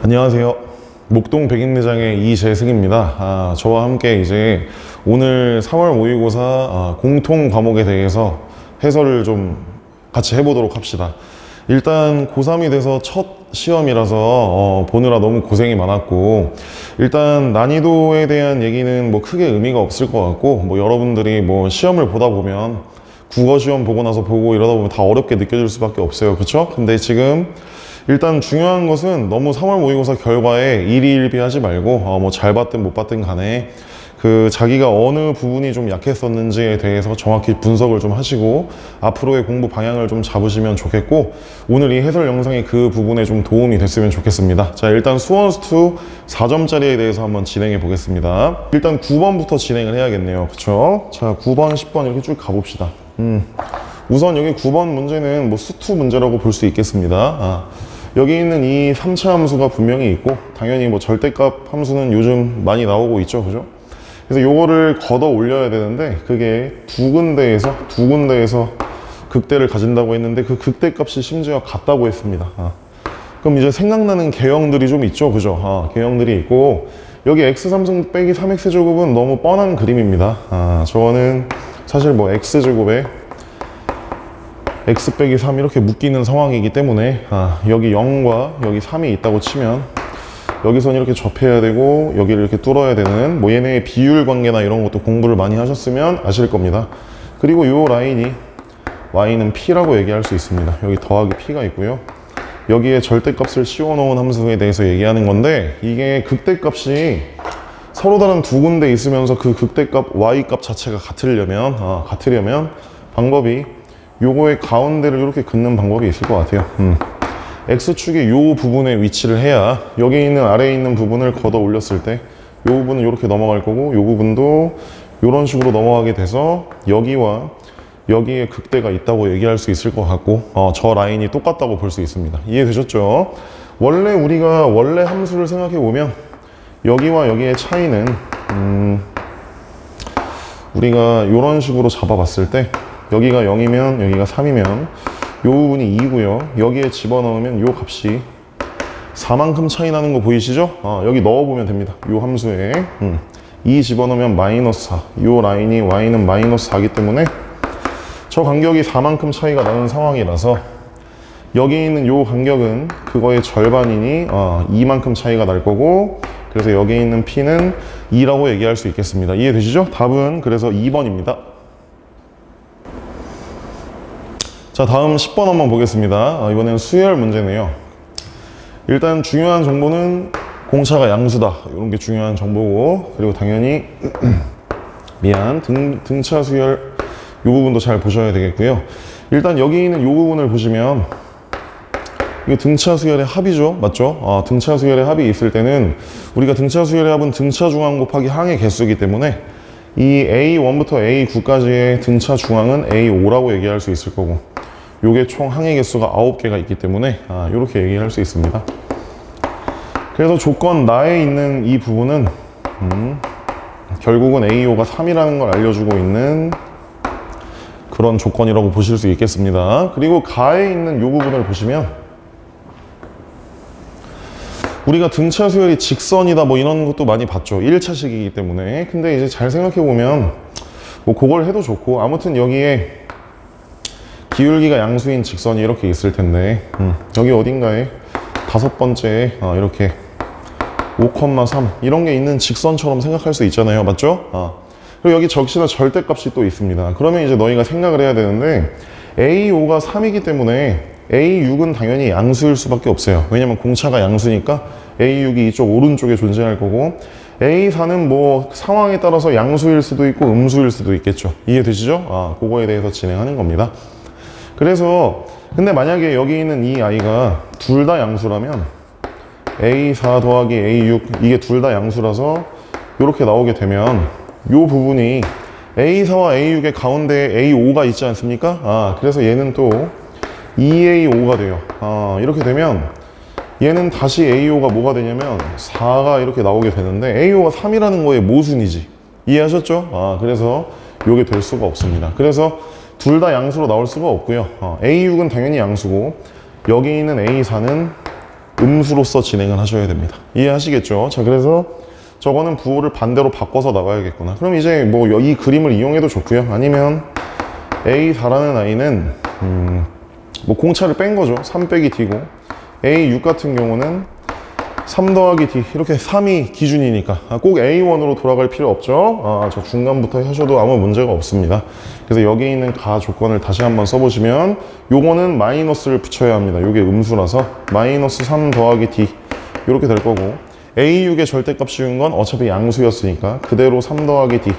안녕하세요. 목동 백인대장의 이재승입니다. 저와 함께 이제 오늘 3월 모의고사 공통 과목에 대해서 해설을 좀 같이 해보도록 합시다. 일단 고3이 돼서 첫 시험이라서 보느라 너무 고생이 많았고, 일단 난이도에 대한 얘기는 뭐 크게 의미가 없을 것 같고, 뭐 여러분들이 뭐 시험을 보다 보면 국어 시험 보고 나서 보고 이러다 보면 다 어렵게 느껴질 수밖에 없어요. 그쵸? 근데 지금 일단 중요한 것은 너무 3월 모의고사 결과에 일희일비하지 말고 뭐 잘 봤든 못 봤든 간에 그 자기가 어느 부분이 좀 약했었는지에 대해서 정확히 분석을 좀 하시고 앞으로의 공부 방향을 좀 잡으시면 좋겠고, 오늘 이 해설 영상이 그 부분에 좀 도움이 됐으면 좋겠습니다. 자, 일단 수원스투 4점짜리에 대해서 한번 진행해 보겠습니다. 일단 9번부터 진행을 해야겠네요. 그쵸? 자, 9번, 10번 이렇게 쭉 가봅시다. 우선 여기 9번 문제는 뭐 수투 문제라고 볼 수 있겠습니다. 여기 있는 이 3차 함수가 분명히 있고, 당연히 뭐 절대값 함수는 요즘 많이 나오고 있죠. 그죠? 그래서 요거를 걷어 올려야 되는데, 그게 두 군데에서 극대를 가진다고 했는데, 그 극대값이 심지어 같다고 했습니다. 그럼 이제 생각나는 개형들이 좀 있죠. 그죠? 개형들이 있고, 여기 x3승 빼기 3x제곱은 너무 뻔한 그림입니다. 저거는 사실 뭐 x제곱에 x 빼기 3 이렇게 묶이는 상황이기 때문에 여기 0과 여기 3이 있다고 치면 여기선 이렇게 접해야 되고 여기를 이렇게 뚫어야 되는, 뭐 얘네의 비율 관계나 이런 것도 공부를 많이 하셨으면 아실 겁니다. 그리고 이 라인이 y는 p라고 얘기할 수 있습니다. 여기 더하기 p가 있고요. 여기에 절대값을 씌워놓은 함수에 대해서 얘기하는 건데, 이게 극대값이 서로 다른 두 군데 있으면서 그 극대값 y값 자체가 같으려면 방법이 요거의 가운데를 이렇게 긋는 방법이 있을 것 같아요. x축의 요 부분에 위치를 해야 여기 있는 아래에 있는 부분을 걷어 올렸을 때 요 부분은 이렇게 넘어갈 거고, 요 부분도 이런 식으로 넘어가게 돼서 여기와 여기에 극대가 있다고 얘기할 수 있을 것 같고, 저 라인이 똑같다고 볼 수 있습니다. 이해되셨죠? 원래 우리가 원래 함수를 생각해 보면 여기와 여기의 차이는 우리가 이런 식으로 잡아봤을 때 여기가 0이면 여기가 3이면 요 부분이 2고요. 여기에 집어넣으면 요 값이 4만큼 차이 나는 거 보이시죠? 여기 넣어보면 됩니다. 요 함수에 2 집어넣으면 마이너스 4. 요 라인이 y는 마이너스 4이기 때문에 저 간격이 4만큼 차이가 나는 상황이라서 여기 있는 요 간격은 그거의 절반이니 2만큼 차이가 날 거고, 그래서 여기 있는 p는 2라고 얘기할 수 있겠습니다. 이해되시죠? 답은 그래서 2번입니다. 자, 다음 10번 한번 보겠습니다. 이번엔 수열 문제네요. 일단 중요한 정보는 공차가 양수다, 이런 게 중요한 정보고, 그리고 당연히 등차 수열 이 부분도 잘 보셔야 되겠고요. 일단 여기 있는 이 부분을 보시면 이게 등차 수열의 합이죠. 맞죠? 등차 수열의 합이 있을 때는 우리가 등차 수열의 합은 등차 중앙 곱하기 항의 개수이기 때문에 이 A1부터 A9까지의 등차 중앙은 A5라고 얘기할 수 있을 거고, 요게 총 항의 개수가 9개가 있기 때문에 이렇게 얘기할 수 있습니다. 그래서 조건 나에 있는 이 부분은 결국은 A5가 3이라는 걸 알려주고 있는 그런 조건이라고 보실 수 있겠습니다. 그리고 가에 있는 이 부분을 보시면 우리가 등차 수열이 직선이다 뭐 이런 것도 많이 봤죠. 1차식이기 때문에. 근데 이제 잘 생각해 보면 뭐 그걸 해도 좋고, 아무튼 여기에 기울기가 양수인 직선이 이렇게 있을 텐데 여기 어딘가에 다섯 번째에 이렇게 5,3 이런 게 있는 직선처럼 생각할 수 있잖아요. 맞죠? 그리고 여기 적시나 절대값이 또 있습니다. 그러면 이제 너희가 생각을 해야 되는데, A5가 3이기 때문에 A6은 당연히 양수일 수밖에 없어요. 왜냐면 공차가 양수니까 A6이 이쪽 오른쪽에 존재할 거고, A4는 뭐 상황에 따라서 양수일 수도 있고 음수일 수도 있겠죠. 이해되시죠? 그거에 대해서 진행하는 겁니다. 그래서 근데 만약에 여기 있는 이 아이가 둘 다 양수라면 A4 더하기 A6 이게 둘 다 양수라서 이렇게 나오게 되면 요 부분이 A4와 A6의 가운데에 A5가 있지 않습니까? 그래서 얘는 또 2A5가 돼요. 이렇게 되면 얘는 다시 A5가 뭐가 되냐면 4가 이렇게 나오게 되는데, A5가 3이라는 거의 모순이지. 이해하셨죠? 그래서 요게 될 수가 없습니다. 그래서 둘 다 양수로 나올 수가 없고요. A6은 당연히 양수고, 여기 있는 A4는 음수로서 진행을 하셔야 됩니다. 이해하시겠죠? 자, 그래서 저거는 부호를 반대로 바꿔서 나가야겠구나. 그럼 이제 뭐 이 그림을 이용해도 좋고요. 아니면 A4라는 아이는 뭐 공차를 뺀 거죠. 3 빼기 D고, A6 같은 경우는 3 더하기 D, 이렇게 3이 기준이니까 꼭 A1으로 돌아갈 필요 없죠. 저 중간부터 하셔도 아무 문제가 없습니다. 그래서 여기 있는 가 조건을 다시 한번 써보시면 요거는 마이너스를 붙여야 합니다. 요게 음수라서 마이너스 3 더하기 D 이렇게 될 거고, A6의 절대값 씌운 건 어차피 양수였으니까 그대로 3 더하기 D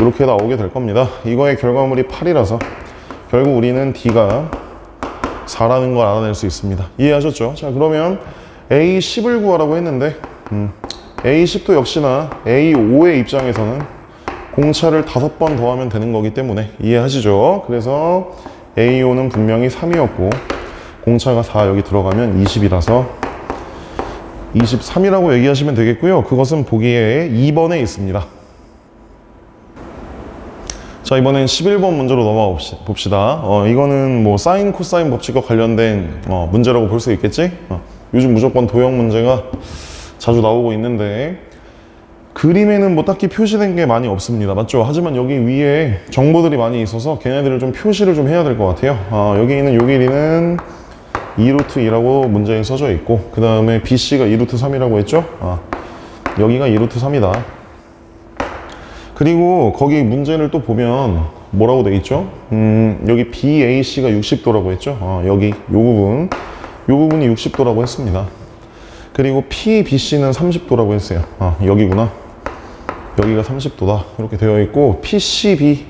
이렇게 나오게 될 겁니다. 이거의 결과물이 8이라서 결국 우리는 D가 4라는 걸 알아낼 수 있습니다. 이해하셨죠? 자, 그러면 A10을 구하라고 했는데 A10도 역시나 A5의 입장에서는 공차를 5번 더하면 되는 거기 때문에 이해하시죠? 그래서 A5는 분명히 3이었고 공차가 4 여기 들어가면 20이라서 23이라고 얘기하시면 되겠고요. 그것은 보기에 2번에 있습니다. 자, 이번엔 11번 문제로 넘어가 봅시다. 이거는 뭐 사인 코사인 법칙과 관련된 문제라고 볼 수 있겠지? 요즘 무조건 도형 문제가 자주 나오고 있는데 그림에는 뭐 딱히 표시된 게 많이 없습니다. 맞죠? 하지만 여기 위에 정보들이 많이 있어서 걔네들을 좀 표시를 좀 해야 될 것 같아요. 여기 있는 요 길이는 2루트 2라고 문제에 써져 있고, 그 다음에 BC가 2루트 3이라고 했죠? 여기가 2루트 3이다. 그리고 거기 문제를 또 보면 뭐라고 돼 있죠? 여기 BAC가 60도라고 했죠? 여기 요 부분이 60도라고 했습니다. 그리고 PBC는 30도라고 했어요. 여기구나. 여기가 30도다. 이렇게 되어 있고, PCB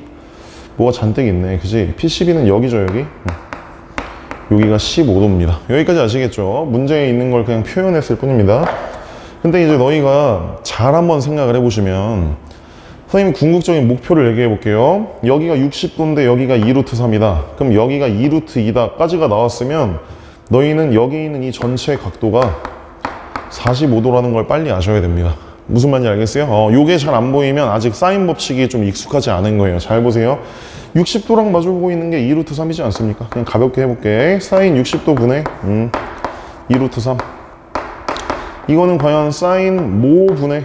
뭐가 잔뜩 있네. 그지? PCB는 여기죠, 여기. 여기가 15도입니다. 여기까지 아시겠죠? 문제에 있는 걸 그냥 표현했을 뿐입니다. 근데 이제 너희가 잘 한번 생각을 해보시면, 선생님이 궁극적인 목표를 얘기해 볼게요. 여기가 60도인데 여기가 2루트 3이다. 그럼 여기가 2루트 2다 까지가 나왔으면 너희는 여기 있는 이 전체 각도가 45도라는 걸 빨리 아셔야 됩니다. 무슨 말인지 알겠어요? 요게 잘 안 보이면 아직 사인 법칙이 좀 익숙하지 않은 거예요. 잘 보세요. 60도랑 마주보고 있는 게 2루트 3이지 않습니까? 그냥 가볍게 해볼게. 사인 60도 분의 2루트 3. 이거는 과연 사인 모 분의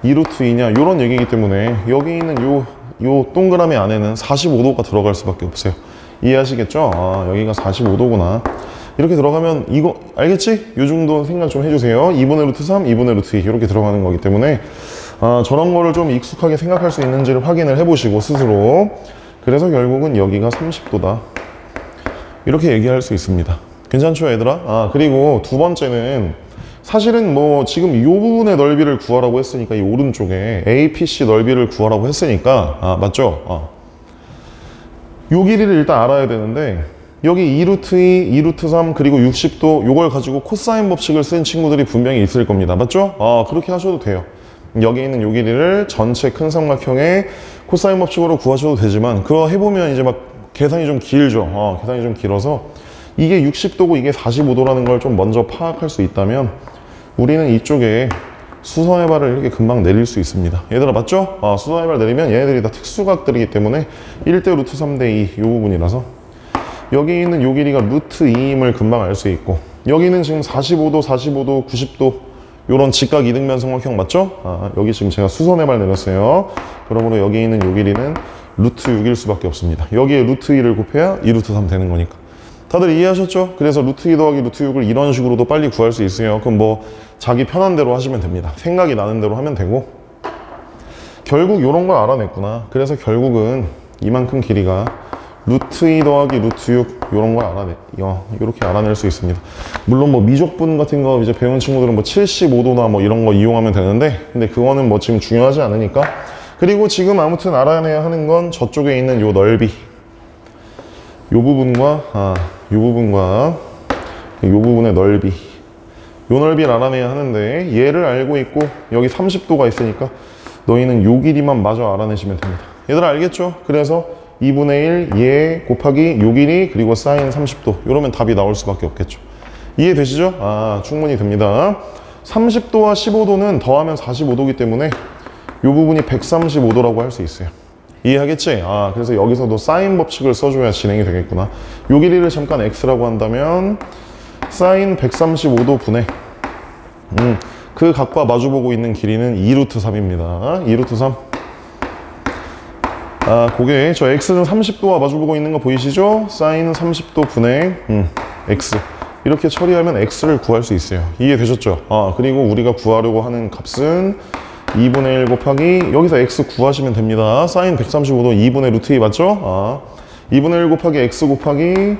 2루트 2냐, 요런 얘기이기 때문에 여기 있는 요 동그라미 안에는 45도가 들어갈 수밖에 없어요. 이해하시겠죠? 여기가 45도구나. 이렇게 들어가면 이거 알겠지? 요 정도 생각 좀 해주세요. 2분의 루트 3, 2분의 루트 2 이렇게 들어가는 거기 때문에 저런 거를 좀 익숙하게 생각할 수 있는지를 확인을 해보시고 스스로. 그래서 결국은 여기가 30도다 이렇게 얘기할 수 있습니다. 괜찮죠, 얘들아? 그리고 두 번째는 사실은 뭐 지금 이 부분의 넓이를 구하라고 했으니까, 이 오른쪽에 APC 넓이를 구하라고 했으니까 맞죠? 요 길이를 일단 알아야 되는데, 여기 2루트 2, 2루트 3, 그리고 60도 요걸 가지고 코사인 법칙을 쓴 친구들이 분명히 있을 겁니다. 맞죠? 그렇게 하셔도 돼요. 여기 있는 요 길이를 전체 큰 삼각형의 코사인 법칙으로 구하셔도 되지만, 그거 해보면 이제 막 계산이 좀 길죠. 계산이 좀 길어서 이게 60도고 이게 45도라는 걸 좀 먼저 파악할 수 있다면 우리는 이쪽에 수선의 발을 이렇게 금방 내릴 수 있습니다. 얘들아 맞죠? 수선의 발 내리면 얘네들이 다 특수각들이기 때문에 1대 루트 3대 2 이 부분이라서 여기 있는 요 길이가 루트 2임을 금방 알 수 있고, 여기는 지금 45도, 45도, 90도 요런 직각 이등변 삼각형 맞죠? 여기 지금 제가 수선의 발 내렸어요. 그러므로 여기 있는 요 길이는 루트 6일 수밖에 없습니다. 여기에 루트 2를 곱해야 2루트 3 되는 거니까. 다들 이해하셨죠? 그래서 루트 2 더하기 루트 6을 이런 식으로도 빨리 구할 수 있어요. 그럼 뭐 자기 편한 대로 하시면 됩니다. 생각이 나는 대로 하면 되고, 결국 이런 걸 알아냈구나. 그래서 결국은 이만큼 길이가 루트 2 더하기 루트 6 이런 걸 이렇게 알아낼 수 있습니다. 물론 뭐 미적분 같은 거 이제 배운 친구들은 뭐 75도나 뭐 이런 거 이용하면 되는데, 근데 그거는 뭐 지금 중요하지 않으니까. 그리고 지금 아무튼 알아내야 하는 건 저쪽에 있는 요 넓이, 요 부분과 요 부분의 넓이, 요 넓이를 알아내야 하는데, 얘를 알고 있고 여기 30도가 있으니까 너희는 요 길이만 마저 알아내시면 됩니다. 얘들아 알겠죠? 그래서 2분의 1 얘 곱하기 요 길이 그리고 사인 30도 이러면 답이 나올 수밖에 없겠죠. 이해되시죠? 충분히 됩니다. 30도와 15도는 더하면 45도이기 때문에 요 부분이 135도라고 할 수 있어요. 이해하겠지? 그래서 여기서도 사인 법칙을 써줘야 진행이 되겠구나. 요 길이를 잠깐 x라고 한다면 사인 135도 분의 그 각과 마주보고 있는 길이는 2루트 3입니다. 2루트 3. 그게 저 x는 30도와 마주보고 있는 거 보이시죠? 사인 30도 분의 x. 이렇게 처리하면 x를 구할 수 있어요. 이해되셨죠? 그리고 우리가 구하려고 하는 값은 2분의 1 곱하기 여기서 x 구하시면 됩니다. 사인 135도 2분의 루트 2 맞죠? 2분의 1 곱하기 x 곱하기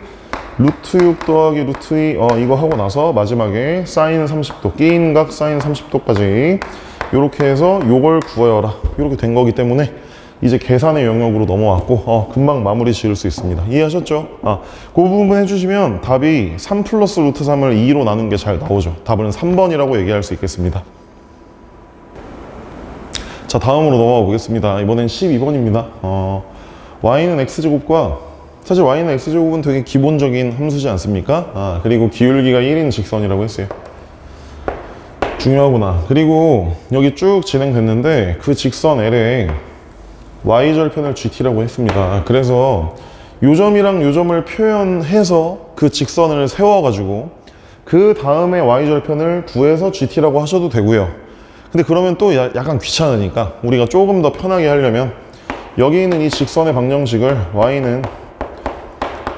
루트 6 더하기 루트 2 이거 하고 나서 마지막에 사인 30도 끼인 각 사인 30도까지 이렇게 해서 요걸 구하여라 이렇게 된 거기 때문에 이제 계산의 영역으로 넘어왔고 금방 마무리 지을 수 있습니다. 이해하셨죠? 그 부분 해주시면 답이 3 플러스 루트 3을 2로 나눈 게 잘 나오죠. 답은 3번이라고 얘기할 수 있겠습니다. 자, 다음으로 넘어가 보겠습니다. 이번엔 12번입니다. y는 x제곱과 사실 y는 x제곱은 되게 기본적인 함수지 않습니까? 그리고 기울기가 1인 직선이라고 했어요. 중요하구나. 그리고 여기 쭉 진행됐는데 그 직선 L에 y절편을 gt라고 했습니다. 그래서 요 점이랑 요 점을 표현해서 그 직선을 세워가지고 그 다음에 y절편을 구해서 gt라고 하셔도 되고요. 근데 그러면 또 약간 귀찮으니까 우리가 조금 더 편하게 하려면 여기 있는 이 직선의 방정식을 y는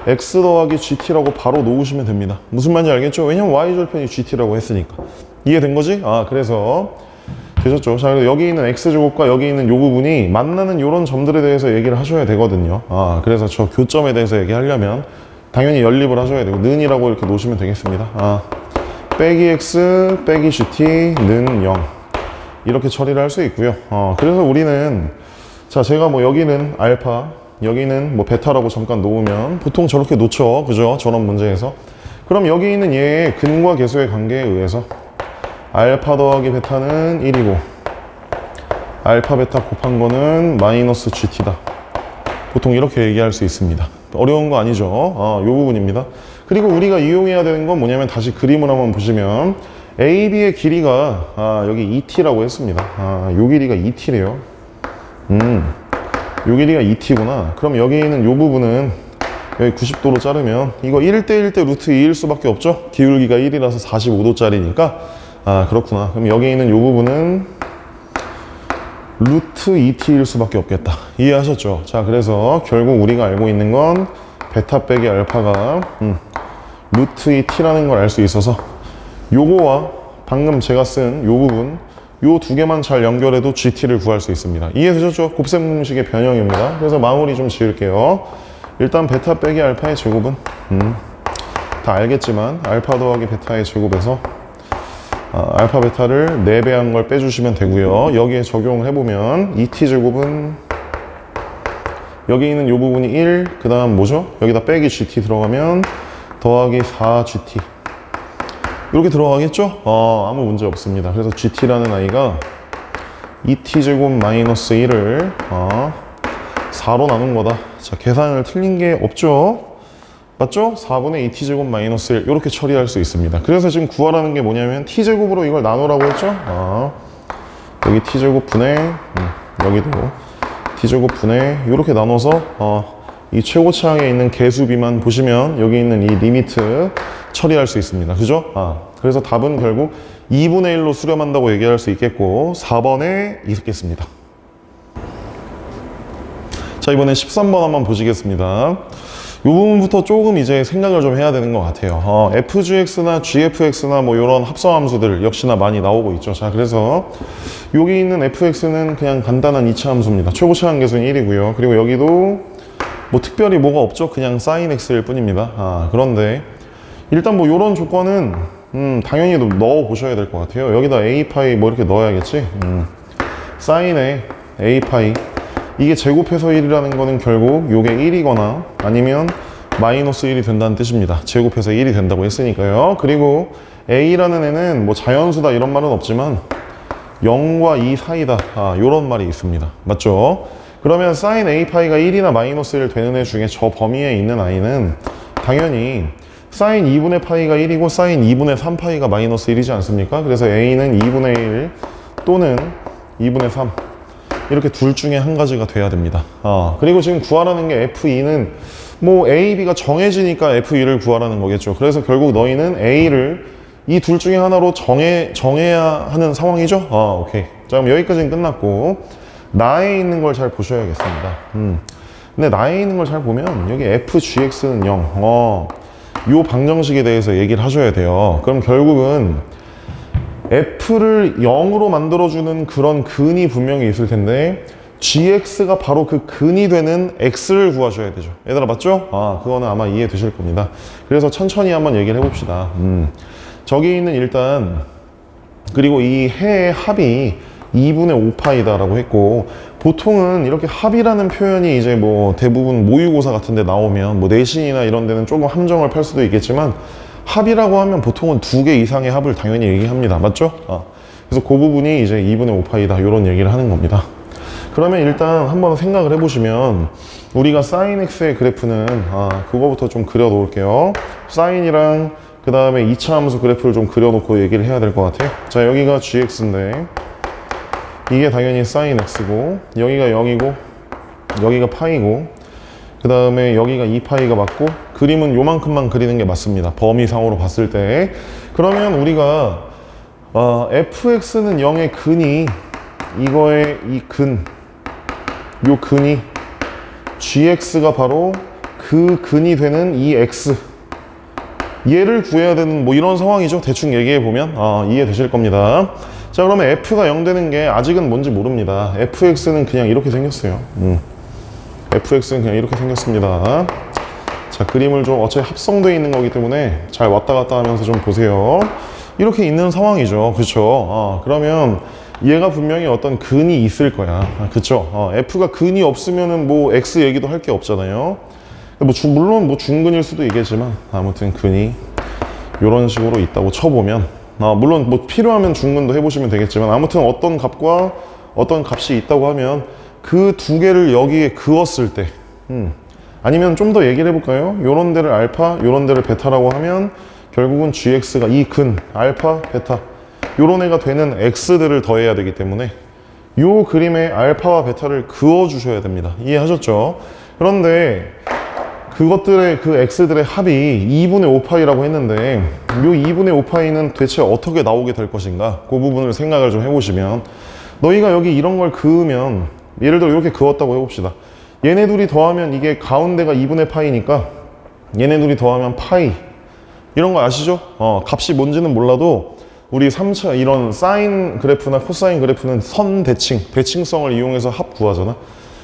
x 더하기 gt라고 바로 놓으시면 됩니다. 무슨 말인지 알겠죠? 왜냐면 y절편이 gt라고 했으니까. 이해된 거지? 그래서 되셨죠? 자, 그래서 여기 있는 x제곱과 여기 있는 요 부분이 만나는 요런 점들에 대해서 얘기를 하셔야 되거든요. 그래서 저 교점에 대해서 얘기하려면 당연히 연립을 하셔야 되고 는이라고 이렇게 놓으시면 되겠습니다. 빼기 x 빼기 gt 는 0 이렇게 처리를 할 수 있고요. 그래서 우리는 자, 제가 뭐 여기는 알파 여기는 뭐 베타라고 잠깐 놓으면 보통 저렇게 놓죠. 그죠? 저런 문제에서. 그럼 여기 있는 얘의 근과 계수의 관계에 의해서 알파 더하기 베타는 1이고 알파 베타 곱한 거는 마이너스 GT다. 보통 이렇게 얘기할 수 있습니다. 어려운 거 아니죠? 요 부분입니다. 그리고 우리가 이용해야 되는 건 뭐냐면 다시 그림을 한번 보시면 AB의 길이가 여기 ET라고 했습니다. 요 길이가 ET래요. 요 길이가 ET구나. 그럼 여기 있는 요 부분은 여기 90도로 자르면 이거 1대 1대 루트 2일 수밖에 없죠? 기울기가 1이라서 45도짜리니까 그렇구나. 그럼 여기 있는 요 부분은 루트 2t일 수밖에 없겠다. 이해하셨죠? 자, 그래서 결국 우리가 알고 있는 건 베타 빼기 알파가 루트 2t라는 걸 알 수 있어서 요거와 방금 제가 쓴 요 부분 요 두 개만 잘 연결해도 gt를 구할 수 있습니다. 이해되셨죠? 곱셈 공식의 변형입니다. 그래서 마무리 좀 지을게요. 일단 베타 빼기 알파의 제곱은 다 알겠지만 알파 더하기 베타의 제곱에서 알파 베타를 4배한 걸 빼주시면 되고요. 여기에 적용을 해보면 2t제곱은 여기 있는 요 부분이 1, 그 다음 뭐죠? 여기다 빼기 gt 들어가면 더하기 4gt 이렇게 들어가겠죠? 아무 문제 없습니다. 그래서 gt라는 아이가 2t제곱 마이너스 1을 4로 나눈 거다. 자, 계산을 틀린 게 없죠? 맞죠? 4분의 2t제곱 마이너스 1 이렇게 처리할 수 있습니다. 그래서 지금 구하라는 게 뭐냐면 t제곱으로 이걸 나누라고 했죠? 여기 t제곱 분의 여기도 t제곱 분의 이렇게 나눠서 이 최고차항에 있는 계수비만 보시면 여기 있는 이 리미트 처리할 수 있습니다. 그죠? 그래서 답은 결국 2분의 1로 수렴한다고 얘기할 수 있겠고 4번에 있겠습니다. 자, 이번엔 13번 한번 보시겠습니다. 이 부분부터 조금 이제 생각을 좀 해야 되는 것 같아요. fgx나 gfx나 뭐 이런 합성함수들 역시나 많이 나오고 있죠. 자, 그래서 여기 있는 fx는 그냥 간단한 2차 함수입니다. 최고차항 계수는 1이고요. 그리고 여기도 뭐 특별히 뭐가 없죠. 그냥 sin x일 뿐입니다. 그런데 일단 뭐 이런 조건은 당연히 넣어 보셔야 될 것 같아요. 여기다 a파이 뭐 이렇게 넣어야겠지. sin의 a파이 이게 제곱해서 1이라는 거는 결국 요게 1이거나 아니면 마이너스 1이 된다는 뜻입니다. 제곱해서 1이 된다고 했으니까요. 그리고 a라는 애는 뭐 자연수다 이런 말은 없지만 0과 2 사이다 요런 말이 있습니다. 맞죠? 그러면 sin a파이가 1이나 마이너스 1 되는 애 중에 저 범위에 있는 아이는 당연히 sin 2분의 파이가 1이고 sin 2분의 3파이가 마이너스 1이지 않습니까? 그래서 a는 2분의 1 또는 2분의 3 이렇게 둘 중에 한 가지가 돼야 됩니다. 그리고 지금 구하라는 게 F2는 뭐 A, B가 정해지니까 F2를 구하라는 거겠죠. 그래서 결국 너희는 A를 이 둘 중에 하나로 정해야 하는 상황이죠. 오케이. 자, 그럼 여기까지는 끝났고 나에 있는 걸 잘 보셔야겠습니다. 근데 나에 있는 걸 잘 보면 여기 FGX는 0. 요 방정식에 대해서 얘기를 하셔야 돼요. 그럼 결국은 F를 0으로 만들어주는 그런 근이 분명히 있을 텐데 GX가 바로 그 근이 되는 X를 구하셔야 되죠. 얘들아 맞죠? 그거는 아마 이해되실 겁니다. 그래서 천천히 한번 얘기를 해봅시다. 저기 있는 일단 그리고 이 해의 합이 2분의 5파이다 라고 했고, 보통은 이렇게 합이라는 표현이 이제 뭐 대부분 모의고사 같은 데 나오면 뭐 내신이나 이런 데는 조금 함정을 팔 수도 있겠지만 합이라고 하면 보통은 2개 이상의 합을 당연히 얘기합니다. 맞죠? 그래서 그 부분이 이제 2분의 5파이다 이런 얘기를 하는 겁니다. 그러면 일단 한번 생각을 해보시면 우리가 sin x의 그래프는 그거부터 좀 그려 놓을게요. 사인이랑 그 다음에 2차 함수 그래프를 좀 그려놓고 얘기를 해야 될 것 같아요. 자, 여기가 gx인데 이게 당연히 sin x고 여기가 0이고 여기가 파이고 그 다음에 여기가 2파이가 맞고 그림은 요만큼만 그리는 게 맞습니다. 범위상으로 봤을 때. 그러면 우리가 fx는 0의 근이 이거의 이 근, 요 근이 gx가 바로 그 근이 되는 이 x, 얘를 구해야 되는 뭐 이런 상황이죠. 대충 얘기해 보면 이해되실 겁니다. 자, 그러면 f가 0 되는 게 아직은 뭔지 모릅니다. fx는 그냥 이렇게 생겼어요. fx는 그냥 이렇게 생겼습니다. 자, 그림을 좀 어차피 합성되어 있는 거기 때문에 잘 왔다 갔다 하면서 좀 보세요. 이렇게 있는 상황이죠. 그렇죠? 그러면 얘가 분명히 어떤 근이 있을 거야. 그쵸? f가 근이 없으면은 뭐 x 얘기도 할 게 없잖아요. 뭐 물론 뭐 중근일 수도 있겠지만 아무튼 근이 이런 식으로 있다고 쳐보면 물론 뭐 필요하면 중근도 해보시면 되겠지만 아무튼 어떤 값과 어떤 값이 있다고 하면 그 두 개를 여기에 그었을 때 아니면 좀 더 얘기를 해볼까요? 요런 데를 알파, 요런 데를 베타라고 하면 결국은 gx가 이 근, 알파, 베타 요런 애가 되는 x들을 더해야 되기 때문에 요 그림에 알파와 베타를 그어 주셔야 됩니다. 이해하셨죠? 그런데 그것들의 그 x들의 합이 2분의 5파이라고 했는데 요 2분의 5파이는 대체 어떻게 나오게 될 것인가? 그 부분을 생각을 좀 해보시면 너희가 여기 이런 걸 그으면 예를 들어 이렇게 그었다고 해봅시다. 얘네 둘이 더하면 이게 가운데가 2분의 파이니까 얘네 둘이 더하면 파이 이런 거 아시죠? 값이 뭔지는 몰라도 우리 3차 이런 사인 그래프나 코사인 그래프는 선 대칭, 대칭성을 이용해서 합 구하잖아.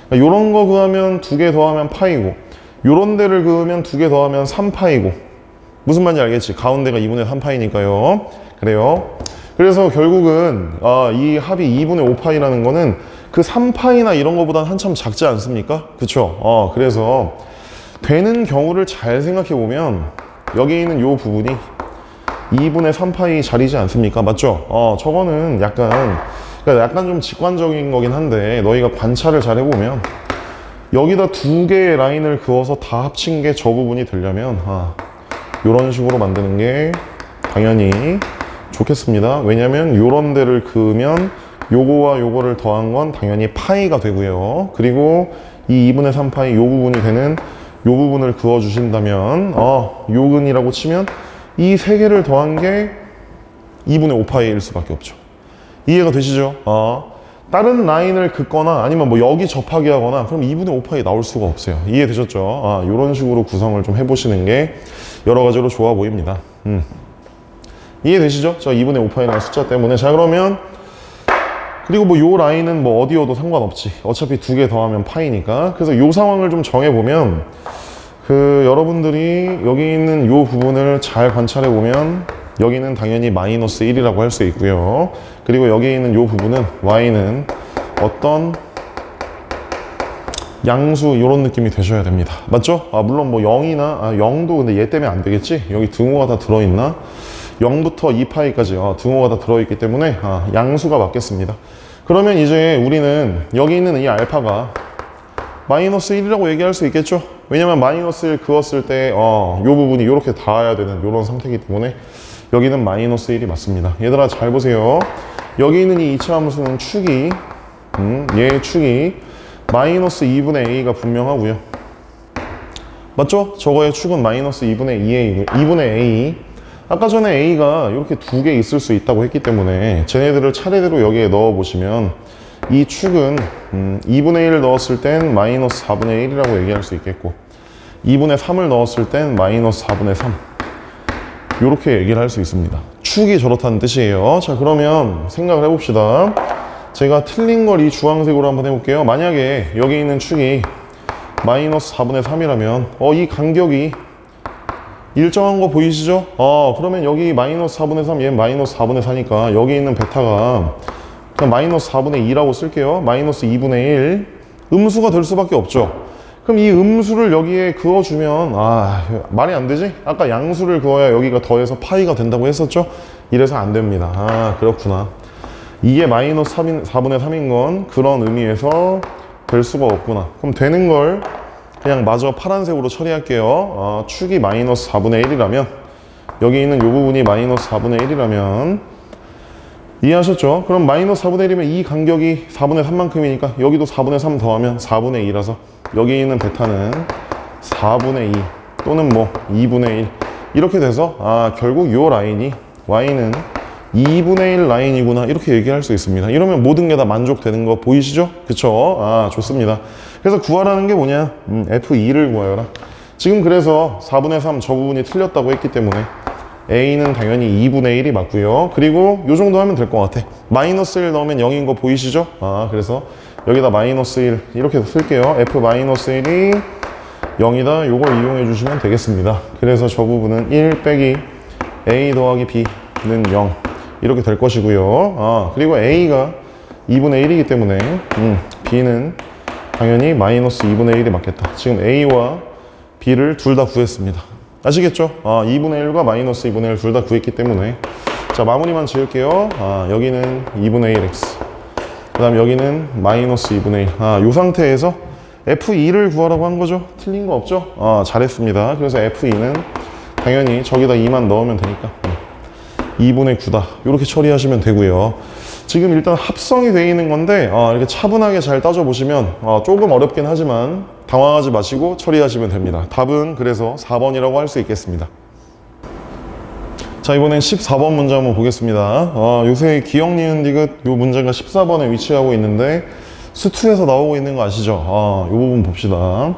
그러니까 요런 거 구하면 2개 더하면 파이고 요런 데를 그으면 2개 더하면 3파이고 무슨 말인지 알겠지? 가운데가 2분의 3파이니까요. 그래요. 그래서 결국은 이 합이 2분의 5파이라는 거는 그 3파이나 이런 거보다는 한참 작지 않습니까? 그쵸? 그래서 되는 경우를 잘 생각해 보면 여기 있는 요 부분이 2분의 3파이 자리지 않습니까? 맞죠? 저거는 약간 좀 직관적인 거긴 한데 너희가 관찰을 잘 해보면 여기다 2개의 라인을 그어서 다 합친 게 저 부분이 되려면 요런 식으로 만드는 게 당연히 좋겠습니다. 왜냐면 요런 데를 그으면 요거와 요거를 더한 건 당연히 파이가 되고요. 그리고 이 2분의 3파이 요 부분이 되는 요 부분을 그어 주신다면 요 근이라고 치면 이 세 개를 더한 게 2분의 5파이일 수밖에 없죠. 이해가 되시죠? 다른 라인을 긋거나 아니면 뭐 여기 접하게 하거나 그럼 2분의 5파이 나올 수가 없어요. 이해되셨죠? 이런 식으로 구성을 좀 해보시는 게 여러 가지로 좋아 보입니다. 이해되시죠? 저 2분의 5파이라는 숫자 때문에. 자, 그러면 그리고 뭐 요 라인은 뭐 어디여도 상관없지. 어차피 2개 더하면 파이니까. 그래서 요 상황을 좀 정해보면 여러분들이 여기 있는 요 부분을 잘 관찰해 보면 여기는 당연히 마이너스 1이라고 할 수 있고요. 그리고 여기 있는 요 부분은 y는 어떤 양수 이런 느낌이 되셔야 됩니다. 맞죠? 물론 뭐 0이나 0도 근데 얘 때문에 안 되겠지? 여기 등호가 다 들어있나? 0부터 2파이까지 등호가 다 들어있기 때문에 양수가 맞겠습니다. 그러면 이제 우리는 여기 있는 이 알파가 마이너스 1이라고 얘기할 수 있겠죠? 왜냐면 마이너스 1 그었을 때 요 부분이 이렇게 닿아야 되는 이런 상태이기 때문에 여기는 마이너스 1이 맞습니다. 얘들아 잘 보세요. 여기 있는 이 2차 함수는 축이 얘의 축이 마이너스 2분의 a가 분명하고요. 맞죠? 저거의 축은 마이너스 2분의 2분의 a. 아까 전에 a가 이렇게 두 개 있을 수 있다고 했기 때문에 쟤네들을 차례대로 여기에 넣어 보시면 이 축은 2분의 1을 넣었을 땐 마이너스 4분의 1이라고 얘기할 수 있겠고 2분의 3을 넣었을 땐 마이너스 4분의 3 이렇게 얘기를 할 수 있습니다. 축이 저렇다는 뜻이에요. 자, 그러면 생각을 해봅시다. 제가 틀린 걸 이 주황색으로 한번 해볼게요. 만약에 여기 있는 축이 마이너스 4분의 3이라면 이 간격이 일정한 거 보이시죠? 그러면 여기 마이너스 4분의 3, 얘 마이너스 4분의 4니까 여기 있는 베타가 그냥 마이너스 4분의 2라고 쓸게요. 마이너스 2분의 1 음수가 될 수밖에 없죠. 그럼 이 음수를 여기에 그어주면 말이 안 되지? 아까 양수를 그어야 여기가 더해서 파이가 된다고 했었죠? 이래서 안 됩니다. 그렇구나. 이게 마이너스 4분의 3인 건 그런 의미에서 될 수가 없구나. 그럼 되는 걸 그냥 마저 파란색으로 처리할게요. 축이 마이너스 4분의 1이라면 여기 있는 이 부분이 마이너스 4분의 1이라면 이해하셨죠? 그럼 마이너스 4분의 1이면 이 간격이 4분의 3만큼이니까 여기도 4분의 3 더하면 4분의 2라서 여기 있는 베타는 4분의 2 또는 뭐 2분의 1 이렇게 돼서 결국 이 라인이 y는 2분의 1 라인이구나 이렇게 얘기할 수 있습니다. 이러면 모든 게 다 만족되는 거 보이시죠? 그쵸? 좋습니다. 그래서 구하라는 게 뭐냐? F2를 구하여라. 지금 그래서 4분의 3 저 부분이 틀렸다고 했기 때문에 A는 당연히 2분의 1이 맞고요. 그리고 요 정도 하면 될 것 같아. 마이너스 1 넣으면 0인 거 보이시죠? 그래서 여기다 마이너스 1 이렇게 쓸게요. F 마이너스 1이 0이다. 요걸 이용해 주시면 되겠습니다. 그래서 저 부분은 1 빼기 A 더하기 B는 0 이렇게 될 것이고요. 그리고 A가 2분의 1이기 때문에 B는 당연히 마이너스 2분의 1이 맞겠다. 지금 A와 B를 둘 다 구했습니다. 아시겠죠? 2분의 1과 마이너스 2분의 1 둘 다 구했기 때문에 자, 마무리만 지을게요. 여기는 2분의 1x 그 다음 여기는 마이너스 2분의 1 이 상태에서 F2를 구하라고 한 거죠? 틀린 거 없죠? 잘했습니다. 그래서 F2는 당연히 저기다 2만 넣으면 되니까 2분의 9다 이렇게 처리하시면 되고요. 지금 일단 합성이 되어 있는 건데 이렇게 차분하게 잘 따져보시면 조금 어렵긴 하지만 당황하지 마시고 처리하시면 됩니다. 답은 그래서 4번이라고 할 수 있겠습니다. 자, 이번엔 14번 문제 한번 보겠습니다. 요새 기억, 니은, 디귿 요 문제가 14번에 위치하고 있는데 수투에서 나오고 있는 거 아시죠? 요 부분 봅시다.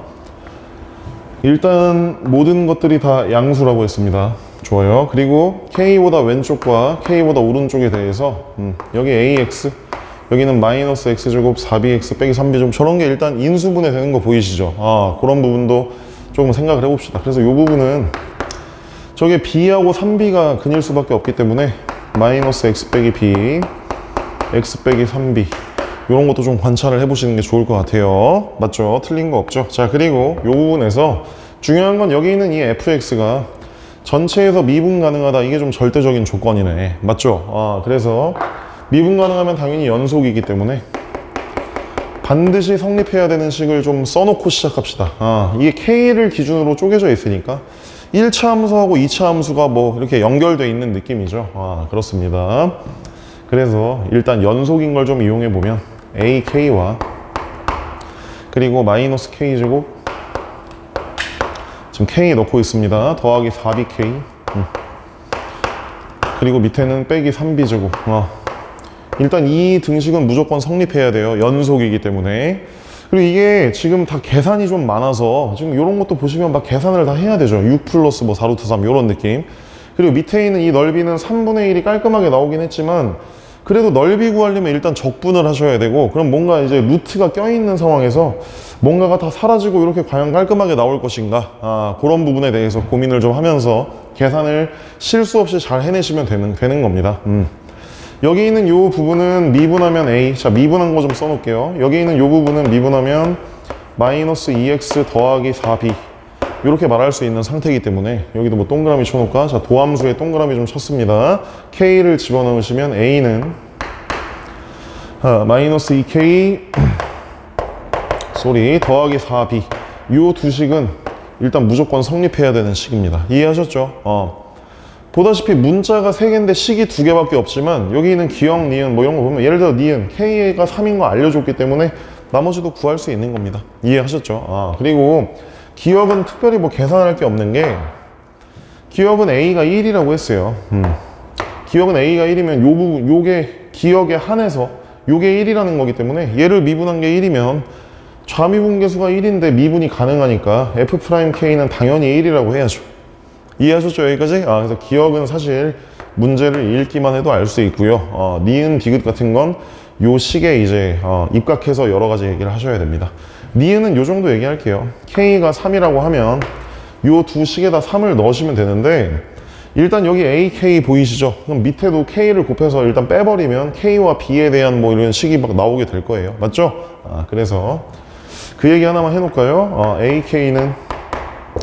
일단 모든 것들이 다 양수라고 했습니다. 좋아요. 그리고 K보다 왼쪽과 K보다 오른쪽에 대해서 여기 AX 여기는 마이너스 X제곱 4BX 빼기 3B제곱 저런 게 일단 인수분해 되는 거 보이시죠? 그런 부분도 조금 생각을 해봅시다. 그래서 이 부분은 저게 B하고 3B가 근일 수밖에 없기 때문에 마이너스 X 빼기 B X 빼기 3B 이런 것도 좀 관찰을 해보시는 게 좋을 것 같아요. 맞죠? 틀린 거 없죠? 자, 그리고 이 부분에서 중요한 건 여기 있는 이 fx가 전체에서 미분 가능하다. 이게 좀 절대적인 조건이네. 맞죠? 그래서 미분 가능하면 당연히 연속이기 때문에 반드시 성립해야 되는 식을 좀 써놓고 시작합시다. 이게 K를 기준으로 쪼개져 있으니까 1차 함수하고 2차 함수가 뭐 이렇게 연결되어 있는 느낌이죠. 그렇습니다. 그래서 일단 연속인 걸 좀 이용해 보면 AK와 그리고 마이너스 K제곱 지금 K 넣고 있습니다. 더하기 4BK 그리고 밑에는 빼기 3B제곱 일단 이 등식은 무조건 성립해야 돼요. 연속이기 때문에. 그리고 이게 지금 다 계산이 좀 많아서 지금 이런 것도 보시면 막 계산을 다 해야 되죠. 6 플러스 뭐 4루트 3 이런 느낌. 그리고 밑에 있는 이 넓이는 3분의 1이 깔끔하게 나오긴 했지만 그래도 넓이 구하려면 일단 적분을 하셔야 되고 그럼 뭔가 이제 루트가 껴있는 상황에서 뭔가가 다 사라지고 이렇게 과연 깔끔하게 나올 것인가 그런 부분에 대해서 고민을 좀 하면서 계산을 실수 없이 잘 해내시면 되는 겁니다. 여기 있는 이 부분은 미분하면 A. 자, 미분한 거 좀 써놓을게요. 여기 있는 이 부분은 미분하면 마이너스 2x 더하기 4b 이렇게 말할 수 있는 상태이기 때문에 여기도 뭐 동그라미 쳐놓을까? 자, 도함수에 동그라미 좀 쳤습니다. K를 집어넣으시면 A는 마이너스 2K 더하기 4b 이 두 식은 일단 무조건 성립해야 되는 식입니다. 이해하셨죠? 보다시피 문자가 3개인데 식이 2개밖에 없지만 여기 있는 기억, 니은 뭐 이런 거 보면 예를 들어 니은 K가 3인 거 알려줬기 때문에 나머지도 구할 수 있는 겁니다. 이해하셨죠? 그리고 기억은 특별히 뭐 계산할 게 없는 게, 기억은 A가 1이라고 했어요. 기억은 A가 1이면 요게 기억에 한해서 요게 1이라는 거기 때문에 얘를 미분한 게 1이면 좌미분계수가 1인데 미분이 가능하니까 F'K는 당연히 1이라고 해야죠. 이해하셨죠? 여기까지? 그래서 기억은 사실 문제를 읽기만 해도 알 수 있고요. 니은, 디귿 같은 건 요 식에 이제 입각해서 여러 가지 얘기를 하셔야 됩니다. 니은은 요 정도 얘기할게요. K가 3이라고 하면 요 두 식에다 3을 넣으시면 되는데, 일단 여기 AK 보이시죠? 그럼 밑에도 K를 곱해서 일단 빼버리면 K와 B에 대한 뭐 이런 식이 막 나오게 될 거예요. 맞죠? 그래서 그 얘기 하나만 해놓을까요? AK는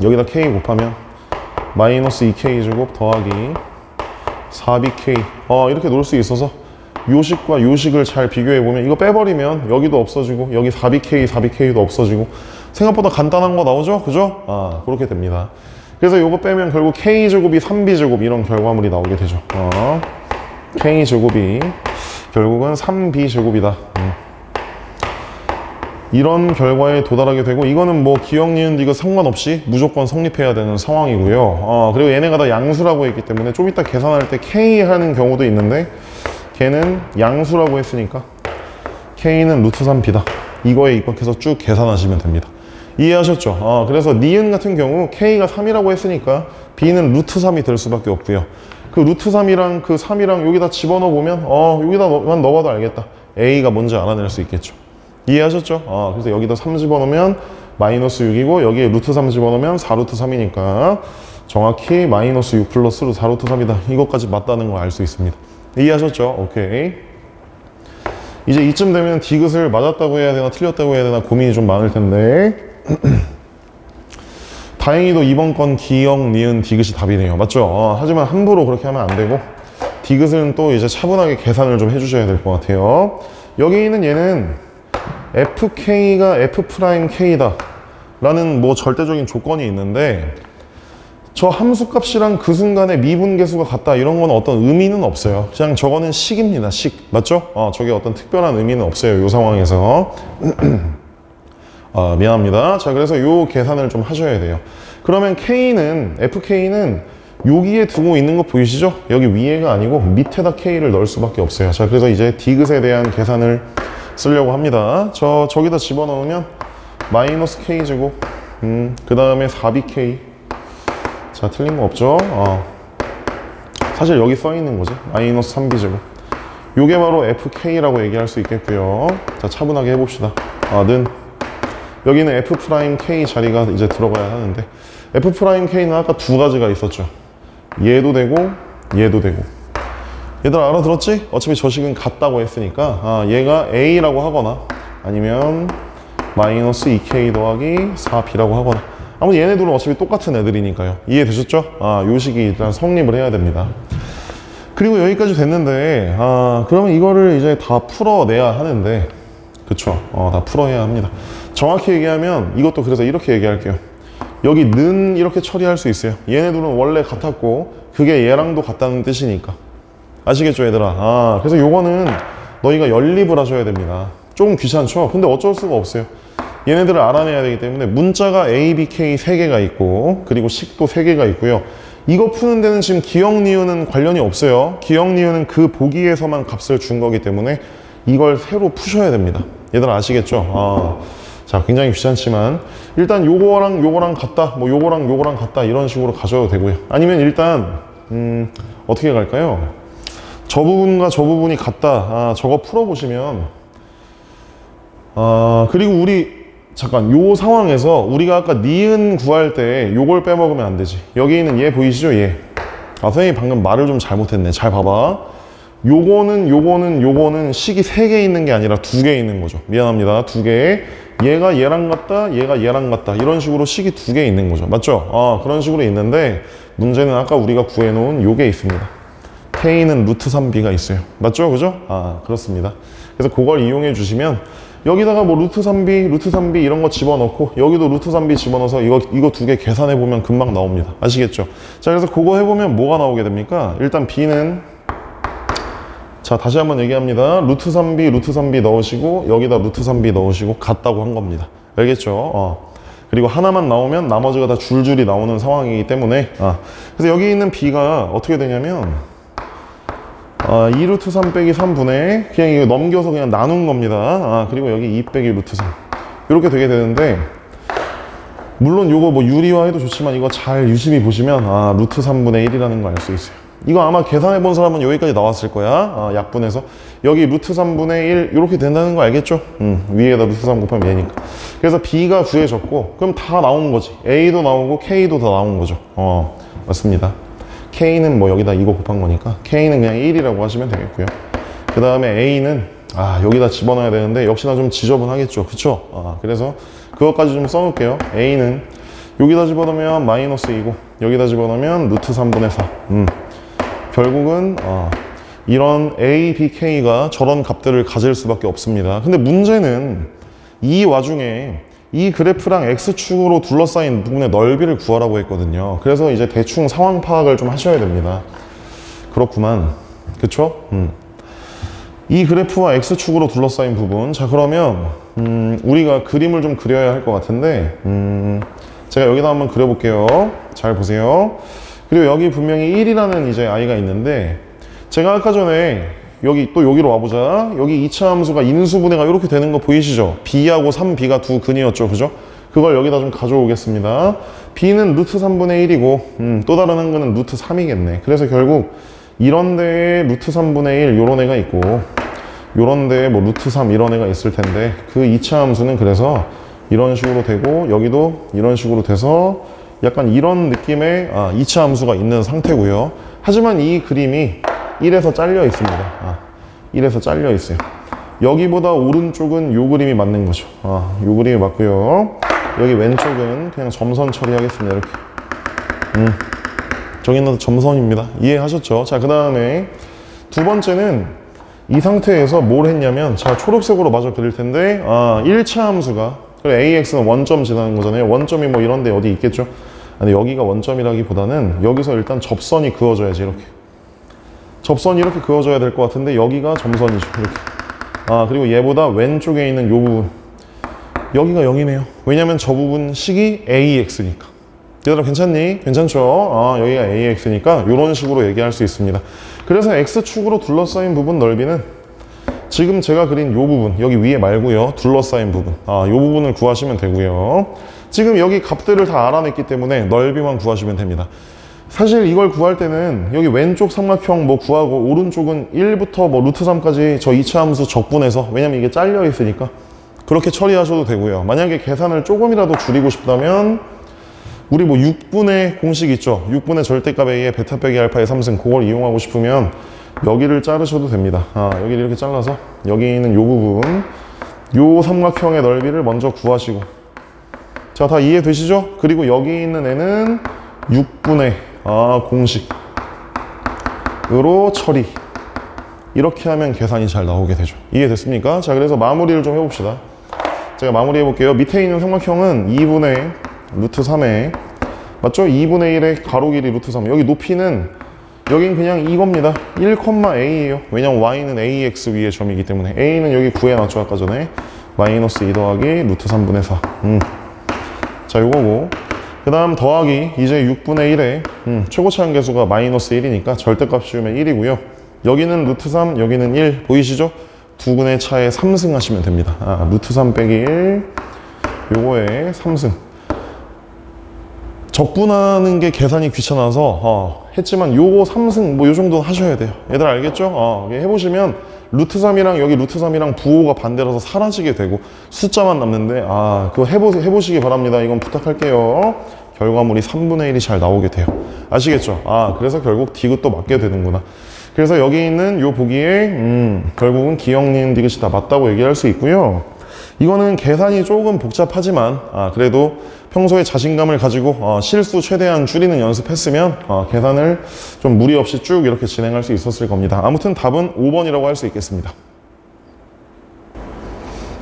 여기다 K 곱하면 마이너스 2K제곱 더하기 4BK 이렇게 놓을 수 있어서 요식과 요식을 잘 비교해보면 이거 빼버리면 여기도 없어지고 여기 4BK도 없어지고 생각보다 간단한 거 나오죠? 그죠? 그렇게 됩니다. 그래서 요거 빼면 결국 K제곱이 3B제곱 이런 결과물이 나오게 되죠. K제곱이 결국은 3B제곱이다. 이런 결과에 도달하게 되고, 이거는 뭐 기억, 니은, 디귿 상관없이 무조건 성립해야 되는 상황이고요. 그리고 얘네가 다 양수라고 했기 때문에 좀 이따 계산할 때 K 하는 경우도 있는데, 걔는 양수라고 했으니까 K는 루트 3B다. 이거에 입각해서 쭉 계산하시면 됩니다. 이해하셨죠? 그래서 니은 같은 경우 K가 3이라고 했으니까 B는 루트 3이 될 수밖에 없고요. 그 루트 3이랑 그 3이랑 여기다 집어넣어 보면 여기다만 넣어봐도 알겠다. A가 뭔지 알아낼 수 있겠죠. 이해하셨죠? 그래서 여기다 3 집어넣으면 마이너스 6이고 여기에 루트 3 집어넣으면 4루트 3이니까 정확히 마이너스 6 플러스 4루트 3이다. 이것까지 맞다는 걸 알 수 있습니다. 이해하셨죠? 오케이. 이제 이쯤 되면 디귿을 맞았다고 해야 되나 틀렸다고 해야 되나 고민이 좀 많을 텐데 다행히도 이번 건 기억, 니은, 디귿이 답이네요. 맞죠? 하지만 함부로 그렇게 하면 안 되고 디귿은 또 이제 차분하게 계산을 좀 해주셔야 될 것 같아요. 여기 있는 얘는 FK가 F'K다 라는 뭐 절대적인 조건이 있는데 저 함수값이랑 그 순간에 미분계수가 같다 이런 건 어떤 의미는 없어요. 그냥 저거는 식입니다. 식. 맞죠? 저게 어떤 특별한 의미는 없어요. 이 상황에서. 미안합니다. 자, 그래서 요 계산을 좀 하셔야 돼요. 그러면 FK는 여기에 두고 있는 거 보이시죠? 여기 위에가 아니고 밑에다 K를 넣을 수밖에 없어요. 자, 그래서 이제 디귿에 대한 계산을 쓰려고 합니다. 저기다 집어넣으면 마이너스 K제곱 그 다음에 4BK. 자, 틀린 거 없죠? 사실 여기 써 있는 거지. 마이너스 3B제곱. 요게 바로 FK라고 얘기할 수 있겠고요. 자, 차분하게 해봅시다. 여기는 F'K 자리가 이제 들어가야 하는데 F'K는 아까 두 가지가 있었죠. 얘도 되고 얘도 되고. 얘들아 알아들었지? 어차피 저 식은 같다고 했으니까 얘가 A라고 하거나 아니면 마이너스 2K 더하기 4B라고 하거나 아무튼 얘네들은 어차피 똑같은 애들이니까요. 이해되셨죠? 요 식이 일단 성립을 해야 됩니다. 그리고 여기까지 됐는데 그러면 이거를 이제 다 풀어내야 하는데 그쵸? 다 풀어야 합니다. 정확히 얘기하면 이것도 그래서 이렇게 얘기할게요. 여기 는 이렇게 처리할 수 있어요. 얘네들은 원래 같았고 그게 얘랑도 같다는 뜻이니까. 아시겠죠 얘들아? 그래서 요거는 너희가 연립을 하셔야 됩니다. 조금 귀찮죠? 근데 어쩔 수가 없어요. 얘네들을 알아내야 되기 때문에 문자가 A, B, K 3개가 있고 그리고 식도 3개가 있고요. 이거 푸는 데는 지금 기억, 니은은 관련이 없어요. 기억, 니은은 그 보기에서만 값을 준 거기 때문에 이걸 새로 푸셔야 됩니다. 얘들아 아시겠죠? 자, 굉장히 귀찮지만 일단 요거랑 요거랑 같다, 뭐 요거랑 요거랑 같다 이런 식으로 가셔도 되고요. 아니면 일단 어떻게 갈까요? 저 부분과 저 부분이 같다. 저거 풀어보시면 그리고 우리 잠깐 요 상황에서 우리가 아까 니은 구할 때 요걸 빼먹으면 안 되지. 여기 있는 얘 보이시죠? 얘. 선생님이 방금 말을 좀 잘못했네. 잘 봐봐. 요거는 식이 3개 있는 게 아니라 2개 있는 거죠. 미안합니다. 2개. 얘가 얘랑 같다, 얘가 얘랑 같다. 이런 식으로 식이 2개 있는 거죠. 맞죠? 그런 식으로 있는데 문제는 아까 우리가 구해놓은 요게 있습니다. K는 루트 3B가 있어요. 맞죠? 그죠? 그렇습니다. 그래서 그걸 이용해 주시면 여기다가 뭐 루트 3B 이런 거 집어넣고 여기도 루트 3B 집어넣어서 이거 2개 계산해 보면 금방 나옵니다. 아시겠죠? 자, 그래서 그거 해보면 뭐가 나오게 됩니까? 일단 B는 자, 다시 한번 얘기합니다. 루트 3B 넣으시고 여기다 루트 3B 넣으시고 같다고 한 겁니다. 알겠죠? 그리고 하나만 나오면 나머지가 다 줄줄이 나오는 상황이기 때문에 그래서 여기 있는 b가 어떻게 되냐면 2 루트 3 빼기 3분의 그냥 이거 넘겨서 그냥 나눈 겁니다. 그리고 여기 2 빼기 루트 3 이렇게 되게 되는데, 물론 요거 뭐 유리화해도 좋지만 이거 잘 유심히 보시면 루트 3분의 1이라는 거 알 수 있어요. 이거 아마 계산해 본 사람은 여기까지 나왔을 거야. 약분해서 여기 루트 3분의 1 이렇게 된다는 거 알겠죠? 위에다 루트 3 곱하면 얘니까. 그래서 b가 구해졌고, 그럼 다 나온 거지. a도 나오고 k도 다 나온 거죠. 맞습니다. k는 뭐 여기다 이거 곱한 거니까 k는 그냥 1이라고 하시면 되겠고요. 그 다음에 a는 여기다 집어넣어야 되는데 역시나 좀 지저분하겠죠. 그쵸? 그래서 그것까지 좀 써놓을게요. a는 여기다 집어넣으면 마이너스 2고 여기다 집어넣으면 루트 3분의 4. 결국은 이런 a, b, k가 저런 값들을 가질 수밖에 없습니다. 근데 문제는 이 와중에 이 그래프랑 x축으로 둘러싸인 부분의 넓이를 구하라고 했거든요. 그래서 이제 대충 상황 파악을 좀 하셔야 됩니다. 그렇구만. 그쵸? 이 그래프와 x축으로 둘러싸인 부분. 자, 그러면 우리가 그림을 좀 그려야 할 것 같은데 제가 여기다 한번 그려볼게요. 잘 보세요. 그리고 여기 분명히 1이라는 이제 i가 있는데, 제가 아까 전에 여기로 와보자. 여기 2차 함수가 인수분해가 이렇게 되는 거 보이시죠? b하고 3b가 두 근이었죠. 그죠? 그걸 여기다 좀 가져오겠습니다. b는 루트 3분의 1이고 또 다른 한 근은 루트 3이겠네. 그래서 결국 이런 데에 루트 3분의 1 요런 애가 있고, 요런 데에 뭐 루트 3 이런 애가 있을 텐데, 그 2차 함수는 그래서 이런 식으로 되고 여기도 이런 식으로 돼서 약간 이런 느낌의 2차 함수가 있는 상태고요. 하지만 이 그림이 1에서 잘려 있습니다. 1에서 잘려 있어요. 여기보다 오른쪽은 요 그림이 맞는 거죠. 요 그림이 맞고요. 여기 왼쪽은 그냥 점선 처리하겠습니다. 이렇게. 저기는 점선입니다. 이해하셨죠? 자, 그 다음에 두 번째는 이 상태에서 뭘 했냐면, 자, 초록색으로 마저 그릴 텐데 1차 함수가, 그리고 AX는 원점 지나는 거잖아요. 원점이 뭐 이런 데 어디 있겠죠? 근데 여기가 원점이라기보다는 여기서 일단 접선이 그어져야지. 이렇게 접선이 이렇게 그어져야 될 것 같은데 여기가 점선이죠. 이렇게. 그리고 얘보다 왼쪽에 있는 요 부분, 여기가 0이네요. 왜냐면 저 부분 식이 AX니까. 얘들아 괜찮니? 괜찮죠? 여기가 AX니까 이런 식으로 얘기할 수 있습니다. 그래서 X축으로 둘러싸인 부분 넓이는 지금 제가 그린 요 부분, 여기 위에 말고요, 둘러싸인 부분, 요 부분을 구하시면 되고요. 지금 여기 값들을 다 알아냈기 때문에 넓이만 구하시면 됩니다. 사실 이걸 구할 때는 여기 왼쪽 삼각형 뭐 구하고 오른쪽은 1부터 뭐 루트 3까지 저 2차 함수 적분해서, 왜냐면 이게 잘려 있으니까 그렇게 처리하셔도 되고요. 만약에 계산을 조금이라도 줄이고 싶다면 우리 뭐 6분의 공식 있죠? 6분의 절대값에 의해 베타 빼기 알파의 3승, 그걸 이용하고 싶으면 여기를 자르셔도 됩니다. 여기를 이렇게 잘라서 여기 있는 요 부분, 요 삼각형의 넓이를 먼저 구하시고, 자, 다 이해되시죠? 그리고 여기 있는 애는 6분의 공식으로 처리. 이렇게 하면 계산이 잘 나오게 되죠. 이해됐습니까? 자, 그래서 마무리를 좀 해봅시다. 제가 마무리해 볼게요. 밑에 있는 삼각형은 2분의 루트 3에, 맞죠? 2분의 1의 가로 길이 루트 3. 여기 높이는 여긴 그냥 이겁니다. 1,a예요. 왜냐면 y는 ax 위의 점이기 때문에. a는 여기 구해놨죠, 아까 전에. 마이너스 2 더하기 루트 3분의 4. 자, 요거고. 그 다음 더하기 이제 6분의 1에 최고치 한계수가 마이너스 1이니까 절대값 씌우면 1이고요. 여기는 루트 3, 여기는 1. 보이시죠? 두 근의 차에 3승 하시면 됩니다. 루트 3 빼기 1, 요거에 3승. 적분하는 게 계산이 귀찮아서 했지만 요거 3승 뭐 요 정도 하셔야 돼요. 얘들 알겠죠? 해보시면 루트 3이랑 여기 루트 3이랑 부호가 반대라서 사라지게 되고 숫자만 남는데 그거 해보시기 바랍니다. 이건 부탁할게요. 결과물이 3분의 1이 잘 나오게 돼요. 아시겠죠? 그래서 결국 디귿도 맞게 되는구나. 그래서 여기 있는 요 보기에 결국은 기억니은 디귿이 다 맞다고 얘기할 수 있고요. 이거는 계산이 조금 복잡하지만 그래도 평소에 자신감을 가지고 실수 최대한 줄이는 연습했으면 계산을 좀 무리 없이 쭉 이렇게 진행할 수 있었을 겁니다. 아무튼 답은 5번이라고 할 수 있겠습니다.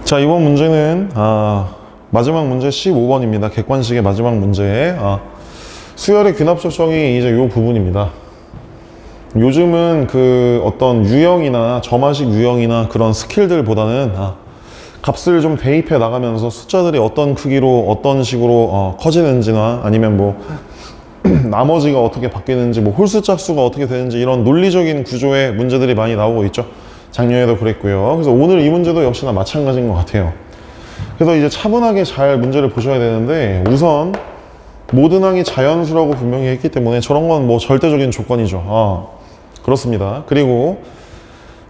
자, 이번 문제는 마지막 문제 15번입니다. 객관식의 마지막 문제. 수열의 귀납 조정이 이제 요 부분입니다. 요즘은 그 어떤 유형이나 점화식 유형이나 그런 스킬들보다는 값을 좀 대입해 나가면서 숫자들이 어떤 크기로 어떤 식으로 커지는지나 아니면 뭐 나머지가 어떻게 바뀌는지 뭐 홀수 짝수가 어떻게 되는지 이런 논리적인 구조의 문제들이 많이 나오고 있죠. 작년에도 그랬고요. 그래서 오늘 이 문제도 역시나 마찬가지인 것 같아요. 그래서 이제 차분하게 잘 문제를 보셔야 되는데, 우선 모든 항이 자연수라고 분명히 했기 때문에 저런 건 뭐 절대적인 조건이죠. 그렇습니다. 그리고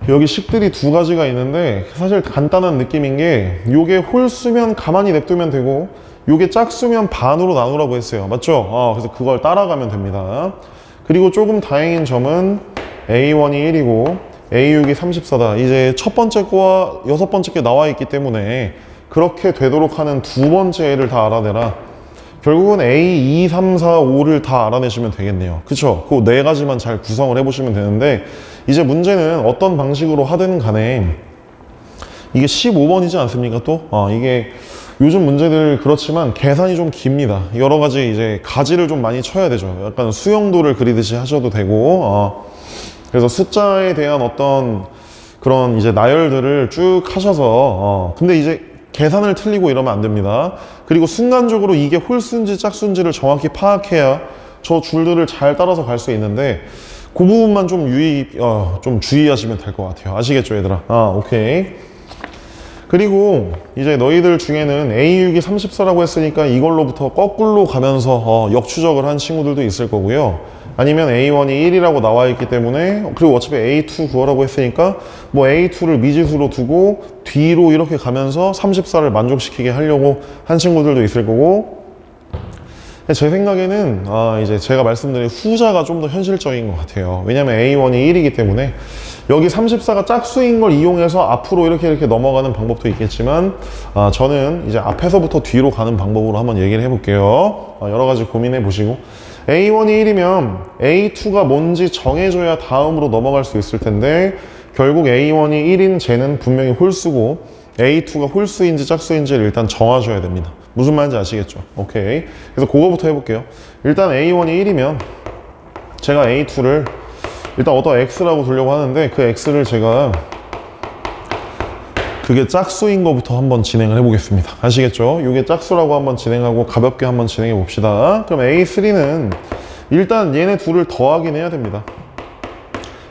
여기 식들이 두 가지가 있는데 사실 간단한 느낌인 게, 요게 홀수면 가만히 냅두면 되고 요게 짝수면 반으로 나누라고 했어요. 맞죠? 그래서 그걸 따라가면 됩니다. 그리고 조금 다행인 점은 A1이 1이고 A6이 34다. 이제 첫 번째 거와 여섯 번째 게 나와 있기 때문에 그렇게 되도록 하는 두 번째 애를 다 알아내라. 결국은 A, 2, 3, 4, 5를 다 알아내시면 되겠네요. 그쵸? 그 네 가지만 잘 구성을 해보시면 되는데, 이제 문제는 어떤 방식으로 하든 간에 이게 15번이지 않습니까 또? 이게 요즘 문제들 그렇지만 계산이 좀 깁니다. 여러 가지 이제 가지를 좀 많이 쳐야 되죠. 약간 수영도를 그리듯이 하셔도 되고, 그래서 숫자에 대한 어떤 그런 이제 나열들을 쭉 하셔서, 근데 이제 계산을 틀리고 이러면 안 됩니다. 그리고 순간적으로 이게 홀수인지 짝수인지를 정확히 파악해야 저 줄들을 잘 따라서 갈 수 있는데, 그 부분만 좀 좀 주의하시면 될 것 같아요. 아시겠죠, 얘들아? 오케이. 그리고 이제 너희들 중에는 A6이 34라고 했으니까 이걸로부터 거꾸로 가면서 역추적을 한 친구들도 있을 거고요. 아니면 A1이 1이라고 나와 있기 때문에, 그리고 어차피 A2 구하라고 했으니까 뭐 A2를 미지수로 두고 뒤로 이렇게 가면서 34를 만족시키게 하려고 한 친구들도 있을 거고, 제 생각에는 이제 제가 말씀드린 후자가 좀 더 현실적인 것 같아요. 왜냐면 A1이 1이기 때문에 여기 34가 짝수인 걸 이용해서 앞으로 이렇게 넘어가는 방법도 있겠지만, 저는 이제 앞에서부터 뒤로 가는 방법으로 한번 얘기를 해볼게요. 여러 가지 고민해 보시고, A1이 1이면 A2가 뭔지 정해줘야 다음으로 넘어갈 수 있을 텐데, 결국 A1이 1인 쟤는 분명히 홀수고 A2가 홀수인지 짝수인지를 일단 정하셔야 됩니다. 무슨 말인지 아시겠죠? 오케이. 그래서 그거부터 해볼게요. 일단 A1이 1이면 제가 A2를 일단 어떤 X라고 두려고 하는데, 그 X를 제가 그게 짝수인 거부터 한번 진행을 해보겠습니다. 아시겠죠? 이게 짝수라고 한번 진행하고 가볍게 한번 진행해 봅시다. 그럼 A3는 일단 얘네 둘을 더하긴 해야 됩니다.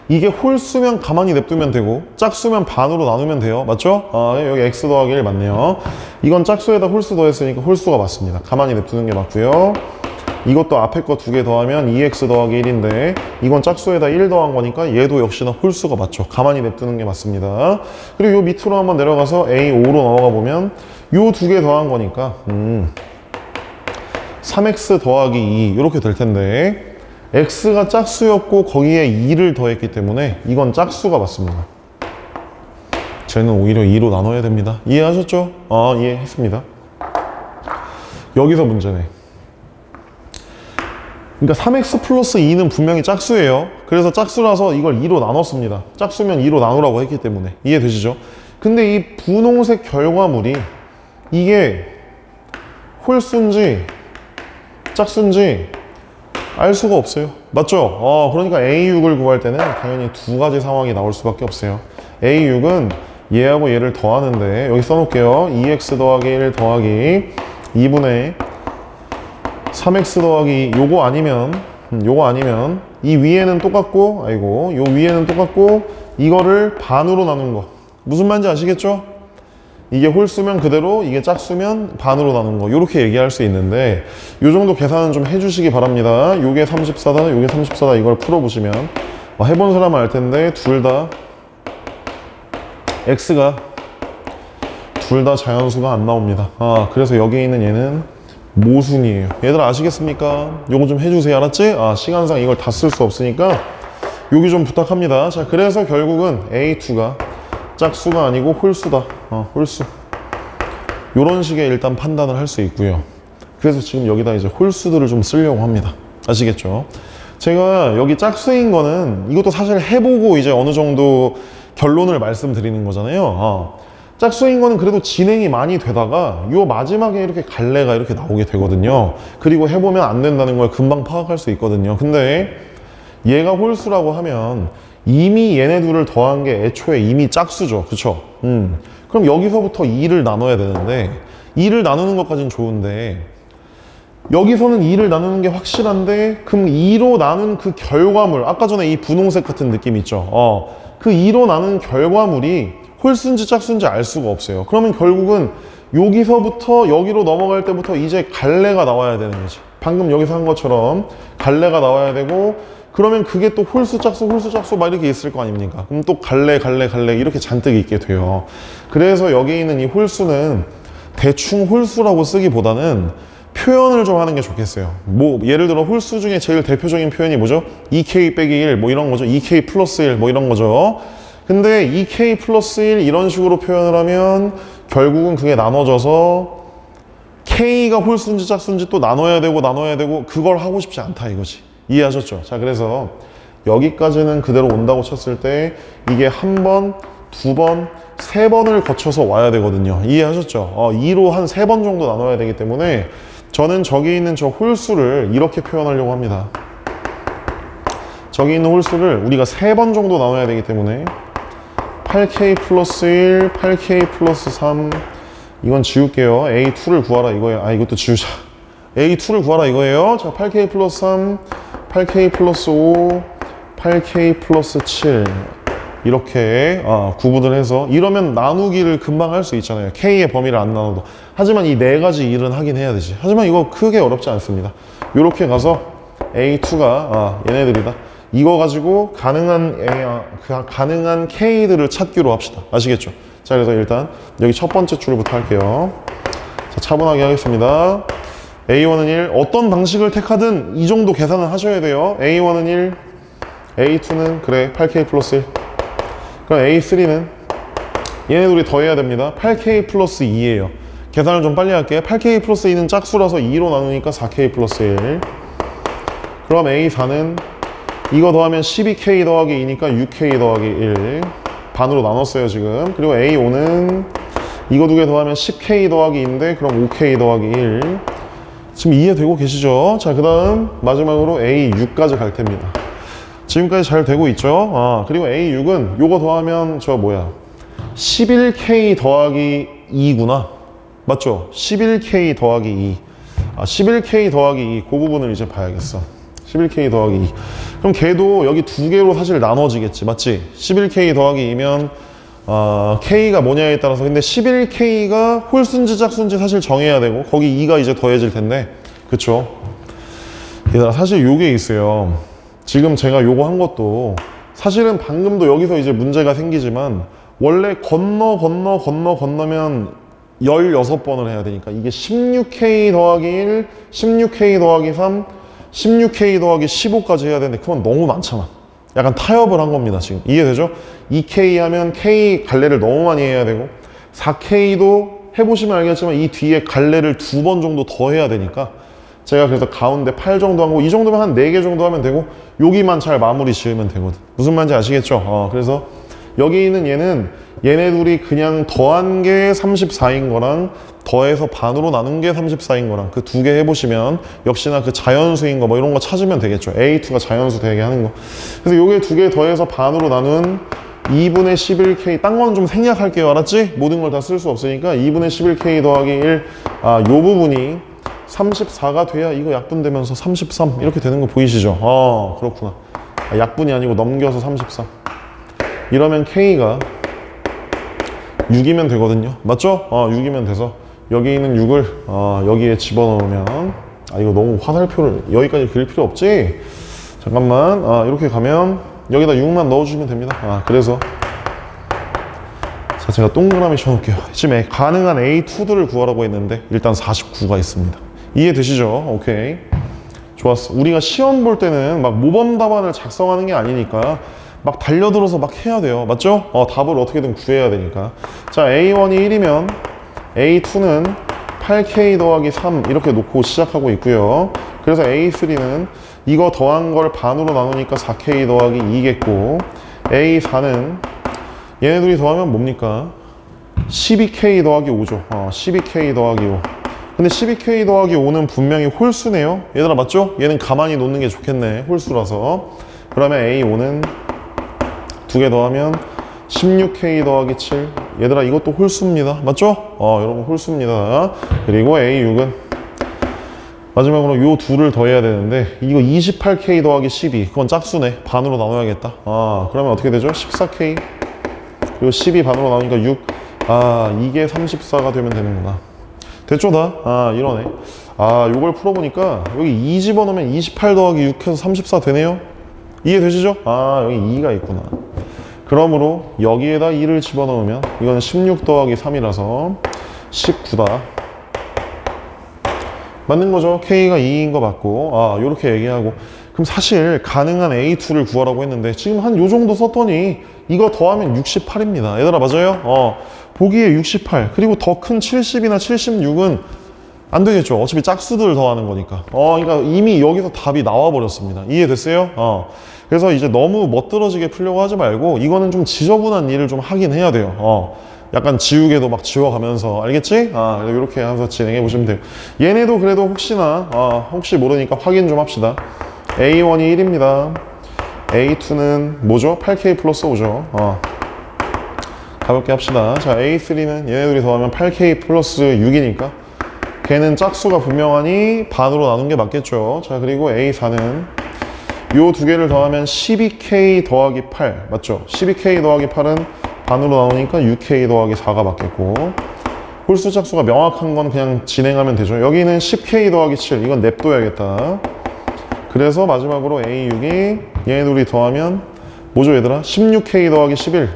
이게 홀수면 가만히 냅두면 되고 짝수면 반으로 나누면 돼요. 맞죠? 여기 X 더하기 1 맞네요. 이건 짝수에다 홀수 더했으니까 홀수가 맞습니다. 가만히 냅두는 게 맞고요. 이것도 앞에 거 두 개 더하면 2x 더하기 1인데 이건 짝수에다 1 더한 거니까 얘도 역시나 홀수가 맞죠. 가만히 냅두는 게 맞습니다. 그리고 요 밑으로 한번 내려가서 A5로 넘어가 보면 요 두 개 더한 거니까 3x 더하기 2 이렇게 될 텐데, x가 짝수였고 거기에 2를 더했기 때문에 이건 짝수가 맞습니다. 쟤는 오히려 2로 나눠야 됩니다. 이해하셨죠? 이해했습니다. 여기서 문제네. 그러니까 3x 플러스 2는 분명히 짝수예요. 그래서 짝수라서 이걸 2로 나눴습니다. 짝수면 2로 나누라고 했기 때문에. 이해되시죠? 근데 이 분홍색 결과물이 이게 홀수인지 짝수인지 알 수가 없어요. 맞죠? 그러니까 A6을 구할 때는 당연히 두 가지 상황이 나올 수밖에 없어요. A6은 얘하고 얘를 더하는데, 여기 써놓을게요. 2x 더하기 1 더하기 2분의 3x 더하기 요거 아니면 이 위에는 똑같고, 요 위에는 똑같고 이거를 반으로 나눈 거. 무슨 말인지 아시겠죠? 이게 홀수면 그대로, 이게 짝수면 반으로 나눈 거. 이렇게 얘기할 수 있는데, 요 정도 계산은 좀 해주시기 바랍니다. 요게 34다, 요게 34다 이걸 풀어보시면 해본 사람은 알 텐데 둘 다 x가 둘 다 자연수가 안 나옵니다. 그래서 여기 있는 얘는 모순이에요. 얘들 아시겠습니까? 요거 좀 해주세요. 알았지? 시간상 이걸 다 쓸 수 없으니까 여기 좀 부탁합니다. 자, 그래서 결국은 A2가 짝수가 아니고 홀수다. 홀수. 요런 식의 일단 판단을 할 수 있고요. 그래서 지금 여기다 이제 홀수들을 좀 쓰려고 합니다. 아시겠죠? 제가 여기 짝수인 거는 이것도 사실 해보고 이제 어느 정도 결론을 말씀드리는 거잖아요. 짝수인 거는 그래도 진행이 많이 되다가 요 마지막에 이렇게 갈래가 이렇게 나오게 되거든요. 그리고 해보면 안 된다는 걸 금방 파악할 수 있거든요. 근데 얘가 홀수라고 하면 이미 얘네 둘을 더한 게 애초에 이미 짝수죠. 그쵸? 그럼 여기서부터 2를 나눠야 되는데 2를 나누는 것까지는 좋은데 여기서는 2를 나누는 게 확실한데 그럼 2로 나눈 그 결과물, 아까 전에 이 분홍색 같은 느낌 있죠? 그 2로 나눈 결과물이 홀수인지 짝수인지 알 수가 없어요. 그러면 결국은 여기서부터 여기로 넘어갈 때부터 이제 갈래가 나와야 되는 거지. 방금 여기서 한 것처럼 갈래가 나와야 되고, 그러면 그게 또 홀수 짝수 막 이렇게 있을 거 아닙니까? 그럼 또 갈래 이렇게 잔뜩 있게 돼요. 그래서 여기 있는 이 홀수는 대충 홀수라고 쓰기보다는 표현을 좀 하는 게 좋겠어요. 뭐 예를 들어 홀수 중에 제일 대표적인 표현이 뭐죠? 2k 빼기 1 뭐 이런 거죠. 2k 플러스 1 뭐 이런 거죠. 근데 2k 플러스 1 이런 식으로 표현을 하면 결국은 그게 나눠져서 k가 홀수인지 짝수인지 또 나눠야 되고 그걸 하고 싶지 않다 이거지. 이해하셨죠? 자, 그래서 여기까지는 그대로 온다고 쳤을 때 이게 한 번, 두 번, 세 번을 거쳐서 와야 되거든요. 이해하셨죠? 2로 한 3번 정도 나눠야 되기 때문에 저는 저기 있는 저 홀수를 이렇게 표현하려고 합니다. 저기 있는 홀수를 우리가 3번 정도 나눠야 되기 때문에 8k 플러스 1, 8k 플러스 3 이건 지울게요. A2를 구하라 이거예요. 이것도 지우자. A2를 구하라 이거예요. 자, 8k 플러스 3, 8k 플러스 5, 8k 플러스 7 이렇게 구분을 해서 이러면 나누기를 금방 할 수 있잖아요. K의 범위를 안 나눠도. 하지만 이 네 가지 일은 하긴 해야 되지. 하지만 이거 크게 어렵지 않습니다. 이렇게 가서 A2가 얘네들이다. 이거 가지고 가능한 K들을 찾기로 합시다. 아시겠죠? 자, 그래서 일단 여기 첫 번째 줄부터 할게요. 자, 차분하게 하겠습니다. A1은 1. 어떤 방식을 택하든 이 정도 계산을 하셔야 돼요. A1은 1, A2는 그래 8K 플러스 1. 그럼 A3는 얘네 둘이 더해야 됩니다. 8K 플러스 2예요. 계산을 좀 빨리 할게요. 8K 플러스 2는 짝수라서 2로 나누니까 4K 플러스 1. 그럼 A4는 이거 더하면 12K 더하기 2니까 6K 더하기 1. 반으로 나눴어요 지금. 그리고 A5는 이거 두 개 더하면 10K 더하기 2인데 그럼 5K 더하기 1. 지금 이해되고 계시죠? 자, 그 다음 마지막으로 A6까지 갈 텐니다. 지금까지 잘 되고 있죠? 그리고 A6은 요거 더하면 11K 더하기 2구나. 맞죠? 11K 더하기 2. 11K 더하기 2. 그 부분을 이제 봐야겠어. 11K 더하기 2. 그럼 걔도 여기 두 개로 사실 나눠지겠지. 맞지? 11K 더하기 2면 K가 뭐냐에 따라서. 근데 11K가 홀수인지 짝수인지 사실 정해야 되고 거기 2가 이제 더해질 텐데. 그쵸? 얘들아, 사실 요게 있어요. 지금 제가 요거 한 것도 사실은 방금도 여기서 이제 문제가 생기지만 원래 건너면 16번을 해야 되니까 이게 16K 더하기 1, 16K 더하기 3, 16K 더하기 15까지 해야 되는데 그건 너무 많잖아. 약간 타협을 한 겁니다 지금. 이해되죠? 2K 하면 K 갈래를 너무 많이 해야 되고 4K도 해보시면 알겠지만 이 뒤에 갈래를 2번 정도 더 해야 되니까 제가 그래서 가운데 8 정도 하고 이 정도면 한 4개 정도 하면 되고 여기만 잘 마무리 지으면 되거든. 무슨 말인지 아시겠죠? 그래서 여기 있는 얘네 둘이 그냥 더한 게 34인 거랑 더해서 반으로 나눈 게 34인 거랑 그 두 개 해보시면 역시나 그 자연수인 거 뭐 이런 거 찾으면 되겠죠. A2가 자연수 되게 하는 거. 그래서 요게 두 개 더해서 반으로 나눈 2분의 11K. 딴 건 좀 생략할게요. 알았지? 모든 걸 다 쓸 수 없으니까 2분의 11K 더하기 1. 요 부분이 34가 돼야 이거 약분되면서 33 이렇게 되는 거 보이시죠? 그렇구나. 약분이 아니고 넘겨서 33. 이러면 K가 6이면 되거든요. 맞죠? 6이면 돼서 여기 있는 6을 여기에 집어넣으면 이거 너무 화살표를 여기까지 그릴 필요 없지? 잠깐만. 이렇게 가면 여기다 6만 넣어주시면 됩니다. 그래서 자, 제가 동그라미 쳐놓을게요. 지금 가능한 A2들을 구하라고 했는데 일단 49가 있습니다. 이해되시죠? 오케이. 좋았어. 우리가 시험 볼 때는 막 모범 답안을 작성하는 게 아니니까 막 달려들어서 막 해야 돼요. 맞죠? 답을 어떻게든 구해야 되니까. 자, A1이 1이면 A2는 8K 더하기 3 이렇게 놓고 시작하고 있고요. 그래서 A3는 이거 더한 걸 반으로 나누니까 4K 더하기 2겠고 A4는 얘네들이 더하면 뭡니까? 12K 더하기 5죠. 12K 더하기 5. 근데 12K 더하기 5는 분명히 홀수네요. 얘들아, 맞죠? 얘는 가만히 놓는 게 좋겠네. 홀수라서. 그러면 A5는 두 개 더하면 16K 더하기 7. 얘들아 이것도 홀수입니다. 맞죠? 여러분 홀수입니다. 그리고 A6은 마지막으로 요 둘을 더해야 되는데 이거 28K 더하기 12. 그건 짝수네. 반으로 나눠야겠다. 그러면 어떻게 되죠? 14K 그리고 12 반으로 나오니까 6. 이게 34가 되면 되는구나. 됐죠 다? 이러네. 요걸 풀어보니까 여기 2 집어넣으면 28 더하기 6 해서 34 되네요. 이해되시죠? 여기 2가 있구나. 그러므로 여기에다 2를 집어넣으면 이거는 16 더하기 3이라서 19다. 맞는 거죠? K가 2인 거 맞고. 요렇게 얘기하고. 그럼 사실 가능한 A2를 구하라고 했는데 지금 한 요 정도 썼더니 이거 더하면 68입니다. 얘들아 맞아요? 보기에 68 그리고 더 큰 70이나 76은 안 되겠죠. 어차피 짝수들 더하는 거니까. 그러니까 이미 여기서 답이 나와 버렸습니다. 이해됐어요? 그래서 이제 너무 멋들어지게 풀려고 하지 말고 이거는 좀 지저분한 일을 좀 하긴 해야 돼요. 약간 지우개도 막 지워가면서 알겠지? 이렇게 하면서 진행해 보시면 돼요. 얘네도 그래도 혹시나 혹시 모르니까 확인 좀 합시다. A1이 1입니다. A2는 뭐죠? 8K 플러스 5죠. 가볍게 합시다. 자, A3는 얘네들이 더하면 8K 플러스 6이니까 걔는 짝수가 분명하니 반으로 나눈 게 맞겠죠. 자, 그리고 A4는 요 두 개를 더하면 12K 더하기 8 맞죠? 12K 더하기 8은 반으로 나오니까 6K 더하기 4가 맞겠고 홀수 짝수가 명확한 건 그냥 진행하면 되죠. 여기는 10K 더하기 7 이건 냅둬야겠다. 그래서 마지막으로 A6이 얘네들이 더하면 뭐죠 얘들아? 16K 더하기 11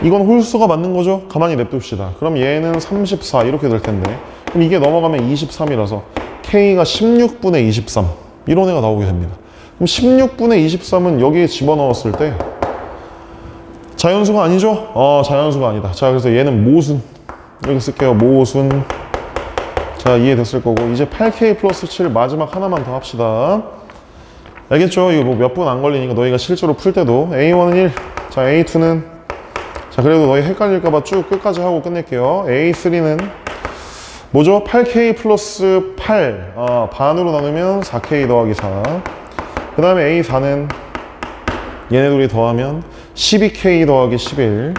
이건 홀수가 맞는 거죠? 가만히 냅둡시다. 그럼 얘는 34 이렇게 될 텐데 그럼 이게 넘어가면 23이라서 K가 16분의 23 이런 애가 나오게 됩니다. 그럼 16분의 23은 여기에 집어넣었을 때 자연수가 아니죠? 자연수가 아니다. 자, 그래서 얘는 모순 이렇게 쓸게요. 모순. 자, 이해됐을 거고 이제 8K 플러스 7 마지막 하나만 더 합시다. 알겠죠? 이거 뭐 몇 분 안 걸리니까 너희가 실제로 풀 때도 A1은 1 자, A2는 자, 그래도 너희 헷갈릴까봐 쭉 끝까지 하고 끝낼게요. A3는 뭐죠? 8K 플러스 8 반으로 나누면 4K 더하기 4 그 다음에 A4는 얘네들이 더하면 12K 더하기 11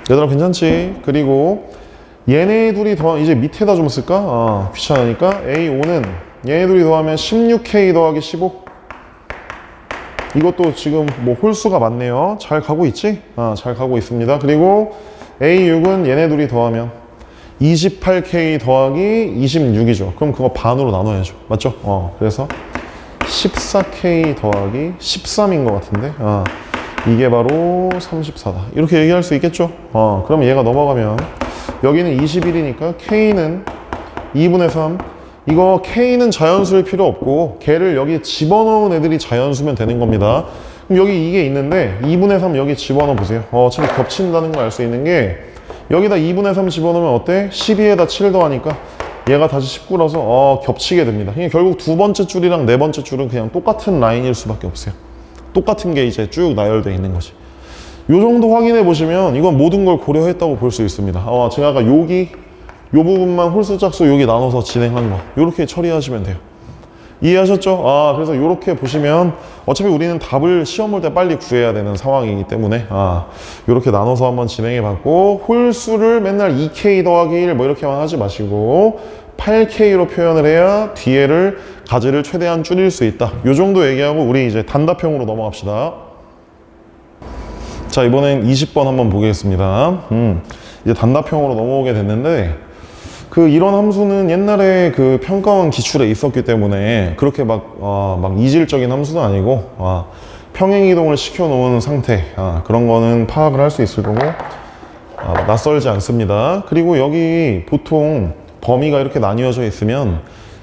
얘들아 괜찮지? 그리고 얘네들이 더 이제 밑에다 좀 쓸까? 귀찮으니까 A5는 얘네들이 더하면 16K 더하기 15 이것도 지금 뭐 홀수가 맞네요. 잘 가고 있지? 잘 가고 있습니다. 그리고 A6은 얘네들이 더하면 28K 더하기 26이죠. 그럼 그거 반으로 나눠야죠. 맞죠? 그래서 14K 더하기 13인 것 같은데 이게 바로 34다. 이렇게 얘기할 수 있겠죠? 그럼 얘가 넘어가면 여기는 21이니까 K는 2분의 3 이거 K는 자연수일 필요 없고 걔를 여기 집어넣은 애들이 자연수면 되는 겁니다. 그럼 여기 이게 있는데 2분의 3 여기 집어넣어 보세요. 어차피 겹친다는 걸 알 수 있는 게 여기다 2분의 3 집어넣으면 어때? 12에다 7 더하니까 얘가 다시 19라서 겹치게 됩니다. 그러니까 결국 두 번째 줄이랑 네 번째 줄은 그냥 똑같은 라인일 수밖에 없어요. 똑같은 게 이제 쭉 나열되어 있는 거지. 요 정도 확인해 보시면 이건 모든 걸 고려했다고 볼 수 있습니다. 제가 아까 여기 요 부분만 홀수 짝수 여기 나눠서 진행한 거 이렇게 처리하시면 돼요. 이해하셨죠? 그래서 이렇게 보시면 어차피 우리는 답을 시험 볼 때 빨리 구해야 되는 상황이기 때문에 이렇게 나눠서 한번 진행해 봤고 홀수를 맨날 2K 더하기 1 뭐 이렇게만 하지 마시고 8K로 표현을 해야 뒤에를 가지를 최대한 줄일 수 있다. 요 정도 얘기하고 우리 이제 단답형으로 넘어갑시다. 자, 이번엔 20번 한번 보겠습니다. 이제 단답형으로 넘어오게 됐는데 이런 함수는 옛날에 평가원 기출에 있었기 때문에 그렇게 막 이질적인 함수는 아니고 평행 이동을 시켜 놓은 상태 그런 거는 파악을 할 수 있을 거고 낯설지 않습니다. 그리고 여기 보통 범위가 이렇게 나뉘어져 있으면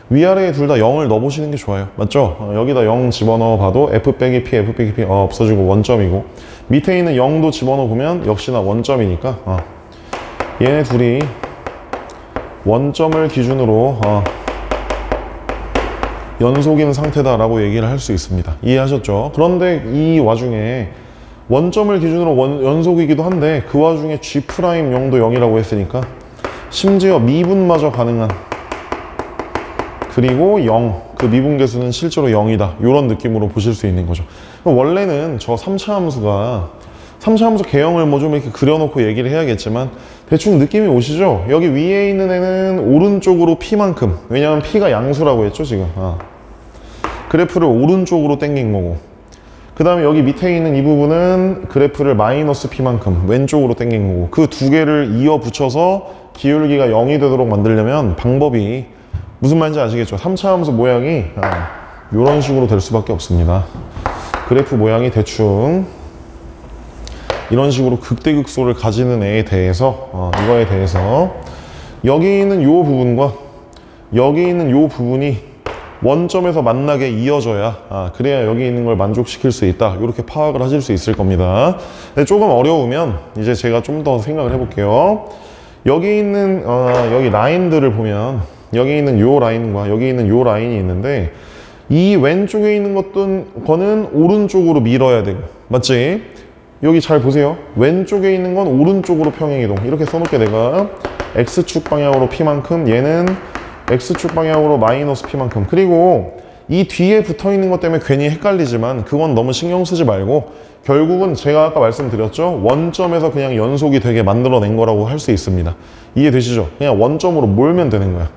위아래에 둘 다 0을 넣어 보시는 게 좋아요. 맞죠? 여기다 0 집어넣어 봐도 F 빼기 P, F 빼기 P 없어지고 원점이고 밑에 있는 0도 집어넣어 보면 역시나 원점이니까 얘네 둘이 원점을 기준으로 연속인 상태다라고 얘기를 할 수 있습니다. 이해하셨죠? 그런데 이 와중에 원점을 기준으로 연속이기도 한데 그 와중에 G'영도 0이라고 했으니까 심지어 미분마저 가능한 그리고 0, 그 미분계수는 실제로 0이다 이런 느낌으로 보실 수 있는 거죠. 원래는 저 3차 함수가 3차함수 개형을 뭐 좀 이렇게 그려놓고 얘기를 해야겠지만 대충 느낌이 오시죠? 여기 위에 있는 애는 오른쪽으로 P만큼, 왜냐하면 P가 양수라고 했죠 지금. 그래프를 오른쪽으로 당긴 거고, 그 다음에 여기 밑에 있는 이 부분은 그래프를 마이너스 P만큼 왼쪽으로 당긴 거고, 그 두 개를 이어 붙여서 기울기가 0이 되도록 만들려면 방법이 무슨 말인지 아시겠죠? 3차 함수 모양이 이런 식으로 될 수밖에 없습니다. 그래프 모양이 대충 이런 식으로 극대극소를 가지는 애에 대해서 이거에 대해서 여기 있는 요 부분과 여기 있는 요 부분이 원점에서 만나게 이어져야 그래야 여기 있는 걸 만족시킬 수 있다, 이렇게 파악을 하실 수 있을 겁니다. 근데 조금 어려우면 이제 제가 좀 더 생각을 해볼게요. 여기 있는 여기 라인들을 보면 여기 있는 요 라인과 여기 있는 요 라인이 있는데, 이 왼쪽에 있는 거는 오른쪽으로 밀어야 되고, 맞지? 여기 잘 보세요. 왼쪽에 있는 건 오른쪽으로 평행이동, 이렇게 써놓게 내가 X축 방향으로 P만큼, 얘는 X축 방향으로 마이너스 P만큼. 그리고 이 뒤에 붙어있는 것 때문에 괜히 헷갈리지만 그건 너무 신경 쓰지 말고, 결국은 제가 아까 말씀드렸죠, 원점에서 그냥 연속이 되게 만들어낸 거라고 할 수 있습니다. 이해되시죠? 그냥 원점으로 몰면 되는 거야.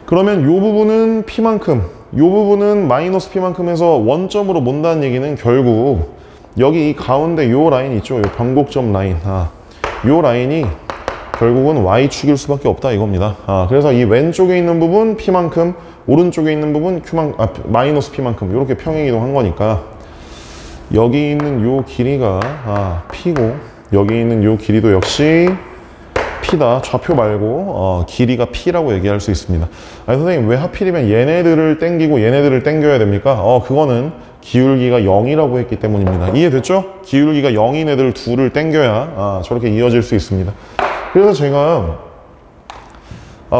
그러면 이 부분은 P만큼, 이 부분은 마이너스 P만큼 해서 원점으로 몬다는 얘기는 결국 여기 이 가운데 요 라인 있죠? 요 변곡점 라인. 요 라인이 결국은 Y축일 수밖에 없다 이겁니다. 그래서 이 왼쪽에 있는 부분 P만큼, 오른쪽에 있는 부분 마이너스 P만큼 이렇게 평행이동한 거니까, 여기 있는 요 길이가 P고 여기 있는 요 길이도 역시 P다. 좌표 말고 길이가 P라고 얘기할 수 있습니다. 아니 선생님, 왜 하필이면 얘네들을 땡기고 얘네들을 땡겨야 됩니까? 그거는 기울기가 0이라고 했기 때문입니다. 이해됐죠? 기울기가 0인 애들 둘을 땡겨야 저렇게 이어질 수 있습니다. 그래서 제가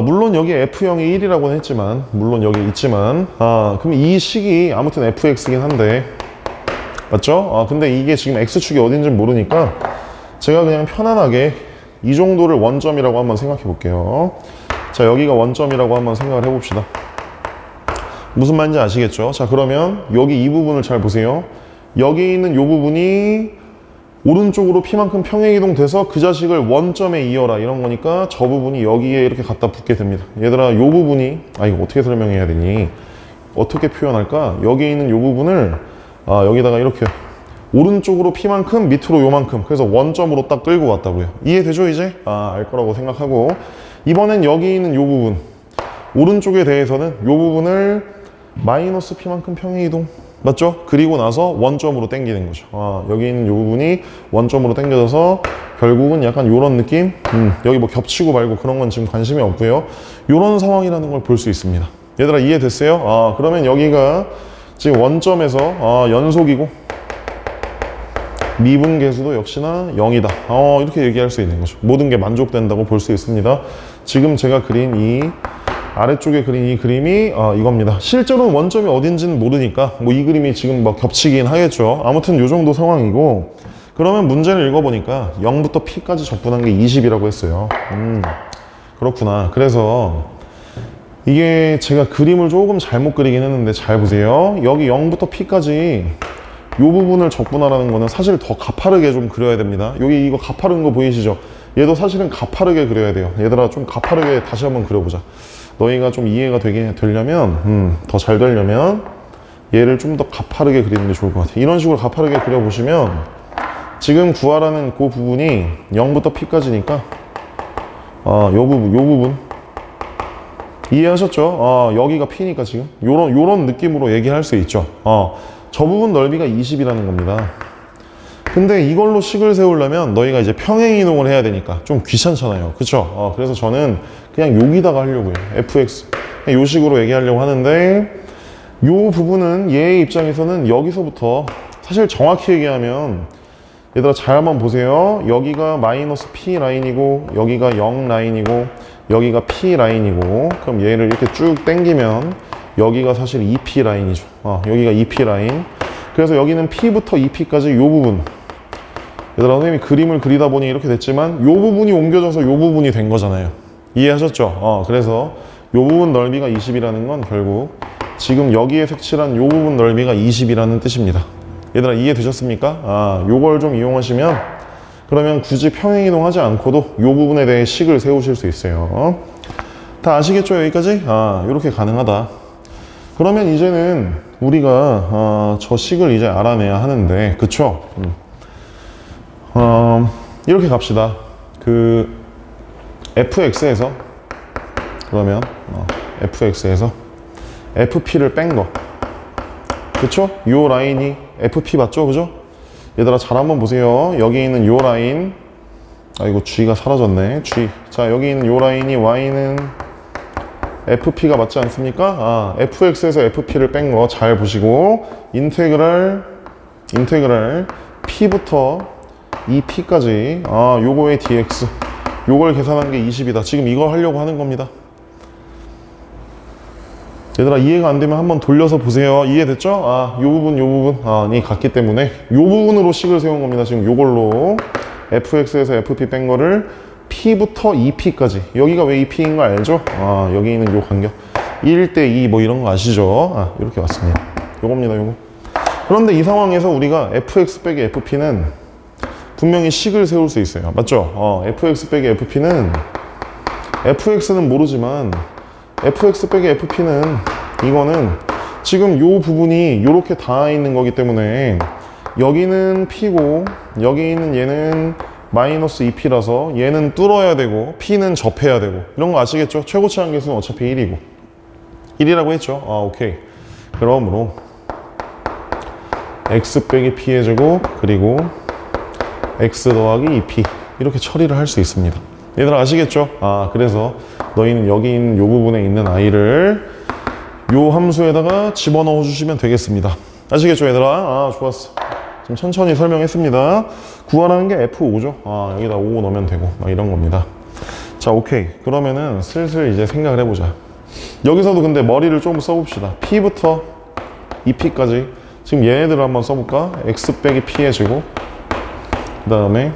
물론 여기 F0이 1이라고는 했지만, 물론 여기 있지만 그럼 이 식이 아무튼 fx긴 한데, 맞죠? 근데 이게 지금 x축이 어딘지 모르니까 제가 그냥 편안하게 이 정도를 원점이라고 한번 생각해 볼게요. 자, 여기가 원점이라고 한번 생각을 해봅시다. 무슨 말인지 아시겠죠? 자, 그러면 여기 이 부분을 잘 보세요. 여기 있는 이 부분이 오른쪽으로 P만큼 평행이동 돼서 그 자식을 원점에 이어라, 이런 거니까 저 부분이 여기에 이렇게 갖다 붙게 됩니다. 얘들아, 이 부분이 이거 어떻게 설명해야 되니? 어떻게 표현할까? 여기 있는 이 부분을 여기다가 이렇게 오른쪽으로 P만큼, 밑으로 요만큼, 그래서 원점으로 딱 끌고 왔다고요. 이해되죠 이제? 알 거라고 생각하고, 이번엔 여기 있는 이 부분, 오른쪽에 대해서는 이 부분을 마이너스 P만큼 평행이동, 맞죠? 그리고 나서 원점으로 당기는 거죠. 여기 있는 이 부분이 원점으로 당겨져서 결국은 약간 요런 느낌? 여기 뭐 겹치고 말고 그런 건 지금 관심이 없고요. 요런 상황이라는 걸 볼 수 있습니다. 얘들아, 이해됐어요? 그러면 여기가 지금 원점에서 연속이고 미분계수도 역시나 0이다. 이렇게 얘기할 수 있는 거죠. 모든 게 만족된다고 볼 수 있습니다. 지금 제가 그린 이 아래쪽에 그린 이 그림이 이겁니다. 실제로는 원점이 어딘지는 모르니까 뭐 이 그림이 지금 막 겹치긴 하겠죠. 아무튼 요 정도 상황이고, 그러면 문제를 읽어보니까 0부터 P까지 접근한 게 20이라고 했어요. 그렇구나. 그래서 이게 제가 그림을 조금 잘못 그리긴 했는데 잘 보세요. 여기 0부터 P까지 이 부분을 접근하라는 거는 사실 더 가파르게 좀 그려야 됩니다. 여기 이거 가파른 거 보이시죠? 얘도 사실은 가파르게 그려야 돼요. 얘들아, 좀 가파르게 다시 한번 그려보자. 너희가 좀 이해가 되려면, 더 잘 되려면 얘를 좀 더 가파르게 그리는 게 좋을 것 같아요. 이런 식으로 가파르게 그려보시면 지금 구하라는 그 부분이 0부터 P까지니까 요 부분 이해하셨죠? 여기가 P니까 지금 요런 느낌으로 얘기할 수 있죠. 저 부분 넓이가 20이라는 겁니다. 근데 이걸로 식을 세우려면 너희가 이제 평행이동을 해야 되니까 좀 귀찮잖아요. 그쵸? 그래서 저는 그냥 여기다가 하려고요. fx. 요 식으로 얘기하려고 하는데, 요 부분은 얘의 입장에서는 여기서부터 사실 정확히 얘기하면, 얘들아 잘 한번 보세요. 여기가 마이너스 P 라인이고, 여기가 0 라인이고, 여기가 P 라인이고, 그럼 얘를 이렇게 쭉 당기면 여기가 사실 2P 라인이죠. 여기가 2P 라인. 그래서 여기는 P부터 2P까지 요 부분. 얘들아, 선생님이 그림을 그리다 보니 이렇게 됐지만 요 부분이 옮겨져서 요 부분이 된 거잖아요. 이해하셨죠? 그래서 요 부분 넓이가 20이라는 건 결국 지금 여기에 색칠한 요 부분 넓이가 20이라는 뜻입니다. 얘들아 이해되셨습니까? 요걸 좀 이용하시면 그러면 굳이 평행이동하지 않고도 요 부분에 대해 식을 세우실 수 있어요. 다 아시겠죠? 여기까지? 이렇게 가능하다. 그러면 이제는 우리가 저 식을 이제 알아내야 하는데, 그쵸? 이렇게 갑시다. 그 fx에서 그러면 fx에서 fp를 뺀 거, 그쵸? 요 라인이 fp 맞죠? 그죠? 얘들아 잘 한번 보세요. 여기 있는 요 라인, 아이고 g가 사라졌네. g. 자, 여기 있는 요 라인이 y는 fp가 맞지 않습니까? fx에서 fp를 뺀 거 잘 보시고, 인테그랄 p부터 2p까지 요거의 dx, 요걸 계산한 게 20이다. 지금 이거 하려고 하는 겁니다. 얘들아 이해가 안 되면 한번 돌려서 보세요. 이해됐죠? 요 부분이 같기 때문에 요 부분으로 식을 세운 겁니다. 지금 요걸로 fx에서 fp 뺀 거를 p부터 2p까지. 여기가 왜 2p인 거 알죠? 여기 있는 요 간격 1대2 뭐 이런 거 아시죠? 이렇게 왔습니다. 요겁니다. 요거. 그런데 이 상황에서 우리가 fx 빼기 fp는 분명히 식을 세울 수 있어요. 맞죠? fx 빼기 fp는 fx는 모르지만 fx 빼기 fp는 이거는 지금 요 부분이 요렇게 닿아 있는 거기 때문에 여기는 p고 여기 있는 얘는 마이너스 2p라서 얘는 뚫어야 되고 p는 접해야 되고 이런 거 아시겠죠? 최고치 한계수는 어차피 1이고 1이라고 했죠? 오케이. 그러므로 x 빼기 p의 제곱 그리고 x 더하기 2p 이렇게 처리를 할 수 있습니다. 얘들아 아시겠죠? 그래서 너희는 여기 있는 요 부분에 있는 i를 요 함수에다가 집어넣어 주시면 되겠습니다. 아시겠죠 얘들아? 좋았어. 좀 천천히 설명했습니다. 구하라는 게 F5죠. 여기다 5 넣으면 되고 막 이런 겁니다. 자, 오케이. 그러면은 슬슬 이제 생각을 해보자. 여기서도 근데 머리를 조금 써봅시다. P부터 2P까지. 지금 얘네들을 한번 써볼까? X 빼기 P의 제곱. 그 다음에